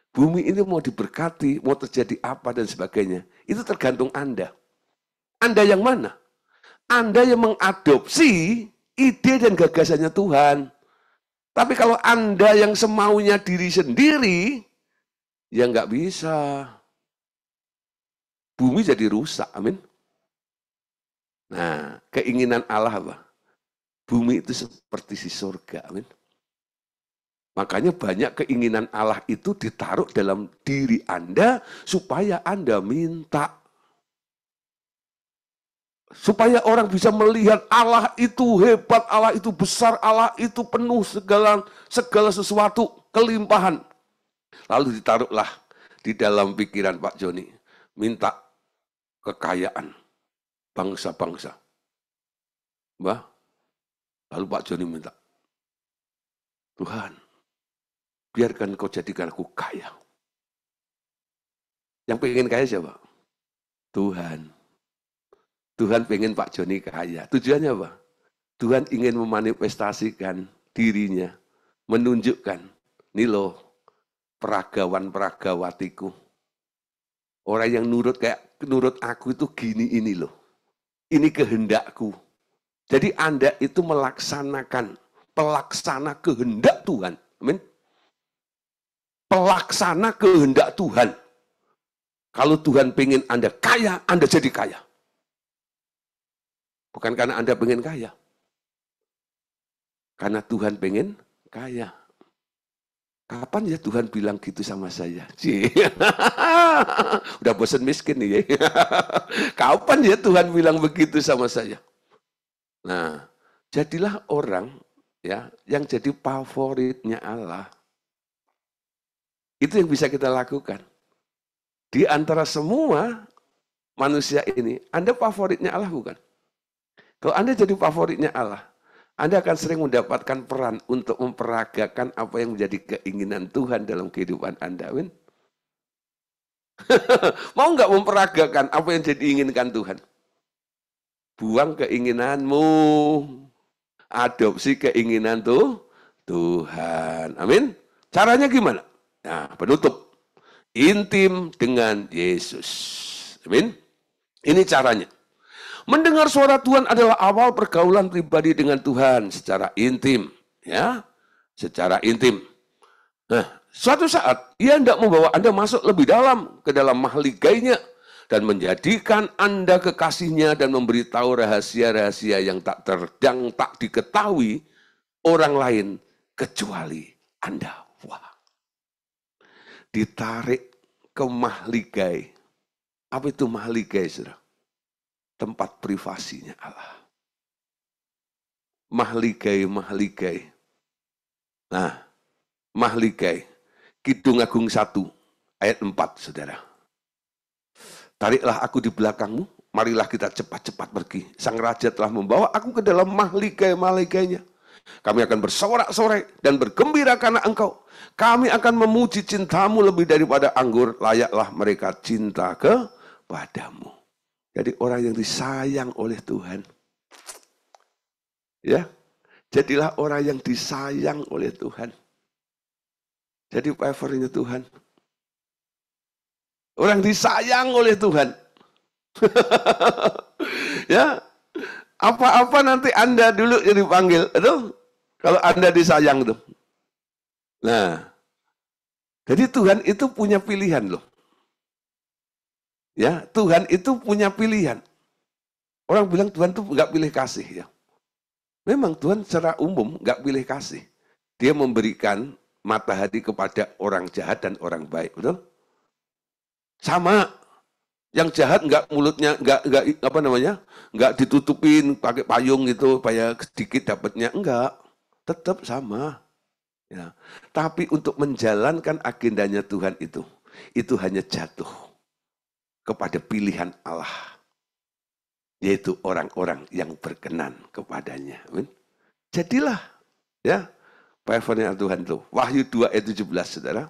Bumi ini mau diberkati, mau terjadi apa dan sebagainya. Itu tergantung Anda. Anda yang mana? Anda yang mengadopsi ide dan gagasannya Tuhan. Tapi kalau Anda yang semaunya diri sendiri, ya nggak bisa. Bumi jadi rusak, amin. Nah, keinginan Allah apa? Bumi itu seperti si surga, amin. Makanya banyak keinginan Allah itu ditaruh dalam diri Anda supaya Anda minta. Supaya orang bisa melihat Allah itu hebat, Allah itu besar, Allah itu penuh segala sesuatu, kelimpahan. Lalu ditaruhlah di dalam pikiran Pak Joni, minta kekayaan bangsa-bangsa. Mbah, lalu Pak Joni minta, Tuhan, biarkan kau jadikan aku kaya. Yang pengen kaya siapa? Tuhan. Tuhan pengen Pak Joni kaya. Tujuannya apa? Tuhan ingin memanifestasikan dirinya, menunjukkan, nih loh, peragawan-peragawatiku. Orang yang nurut aku itu gini ini loh. Ini kehendakku. Jadi Anda itu pelaksana kehendak Tuhan. Amin. Pelaksana kehendak Tuhan. Kalau Tuhan pengen Anda kaya, Anda jadi kaya. Bukan karena Anda pengen kaya. Karena Tuhan pengen kaya. Kapan ya Tuhan bilang gitu sama saya? Udah bosan miskin nih. Kapan ya Tuhan bilang begitu sama saya? Nah, jadilah orang ya yang jadi favoritnya Allah. Itu yang bisa kita lakukan. Di antara semua manusia ini, Anda favoritnya Allah bukan? Kalau Anda jadi favoritnya Allah, Anda akan sering mendapatkan peran untuk memperagakan apa yang menjadi keinginan Tuhan dalam kehidupan Anda. Amin. Mau nggak memperagakan apa yang jadi inginkan Tuhan? Buang keinginanmu, adopsi keinginan Tuhan. Amin. Caranya gimana? Nah, penutup. Intim dengan Yesus. Amin. Ini caranya. Mendengar suara Tuhan adalah awal pergaulan pribadi dengan Tuhan secara intim, ya, secara intim. Nah, suatu saat ia hendak membawa Anda masuk lebih dalam ke dalam mahligainya dan menjadikan Anda kekasihnya dan memberitahu rahasia-rahasia yang tak diketahui orang lain kecuali Anda. Wah, ditarik ke mahligai. Apa itu mahligai, saudara? Tempat privasinya Allah. Mahligai. Nah, mahligai. Kidung Agung 1, ayat 4, saudara. Tariklah aku di belakangmu, marilah kita cepat-cepat pergi. Sang Raja telah membawa aku ke dalam mahligai-mahligainya. Kami akan bersorak-sorai dan bergembira karena engkau. Kami akan memuji cintamu lebih daripada anggur, layaklah mereka cinta kepadamu. Jadi orang yang disayang oleh Tuhan. Ya, jadilah orang yang disayang oleh Tuhan. Jadi favornya Tuhan. Orang disayang oleh Tuhan. Ya, apa-apa nanti Anda dulu yang dipanggil. Aduh, kalau Anda disayang tuh. Nah, jadi Tuhan itu punya pilihan loh. Ya, Tuhan itu punya pilihan. Orang bilang Tuhan itu nggak pilih kasih ya. Memang Tuhan secara umum nggak pilih kasih. Dia memberikan matahari kepada orang jahat dan orang baik, betul? Sama. Yang jahat nggak mulutnya nggak ditutupin pakai payung gitu supaya sedikit dapatnya, enggak. Tetap sama. Ya. Tapi untuk menjalankan agendanya Tuhan itu hanya jatuh kepada pilihan Allah, yaitu orang-orang yang berkenan kepadanya. Amin. Jadilah, ya, favornya Tuhan itu. Wahyu 2 ayat 17, saudara.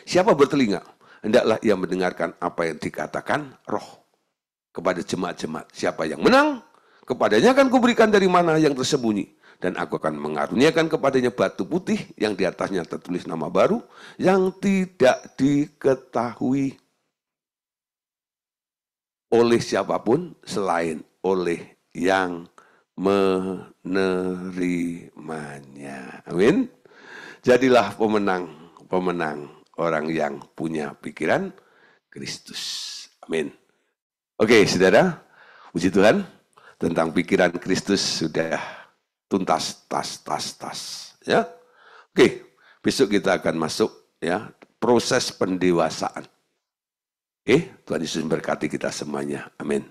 Siapa bertelinga, hendaklah ia mendengarkan apa yang dikatakan Roh kepada jemaat-jemaat. Siapa yang menang, kepadanya akan kuberikan dari mana yang tersembunyi. Dan aku akan mengaruniakan kepadanya batu putih yang di atasnya tertulis nama baru yang tidak diketahui oleh siapapun selain oleh yang menerimanya. Amin. Jadilah pemenang orang yang punya pikiran Kristus. Amin. Oke, saudara, puji Tuhan, tentang pikiran Kristus sudah tuntas, tas. Ya, oke, besok kita akan masuk ya proses pendewasaan. Tuhan Yesus memberkati kita semuanya. Amin.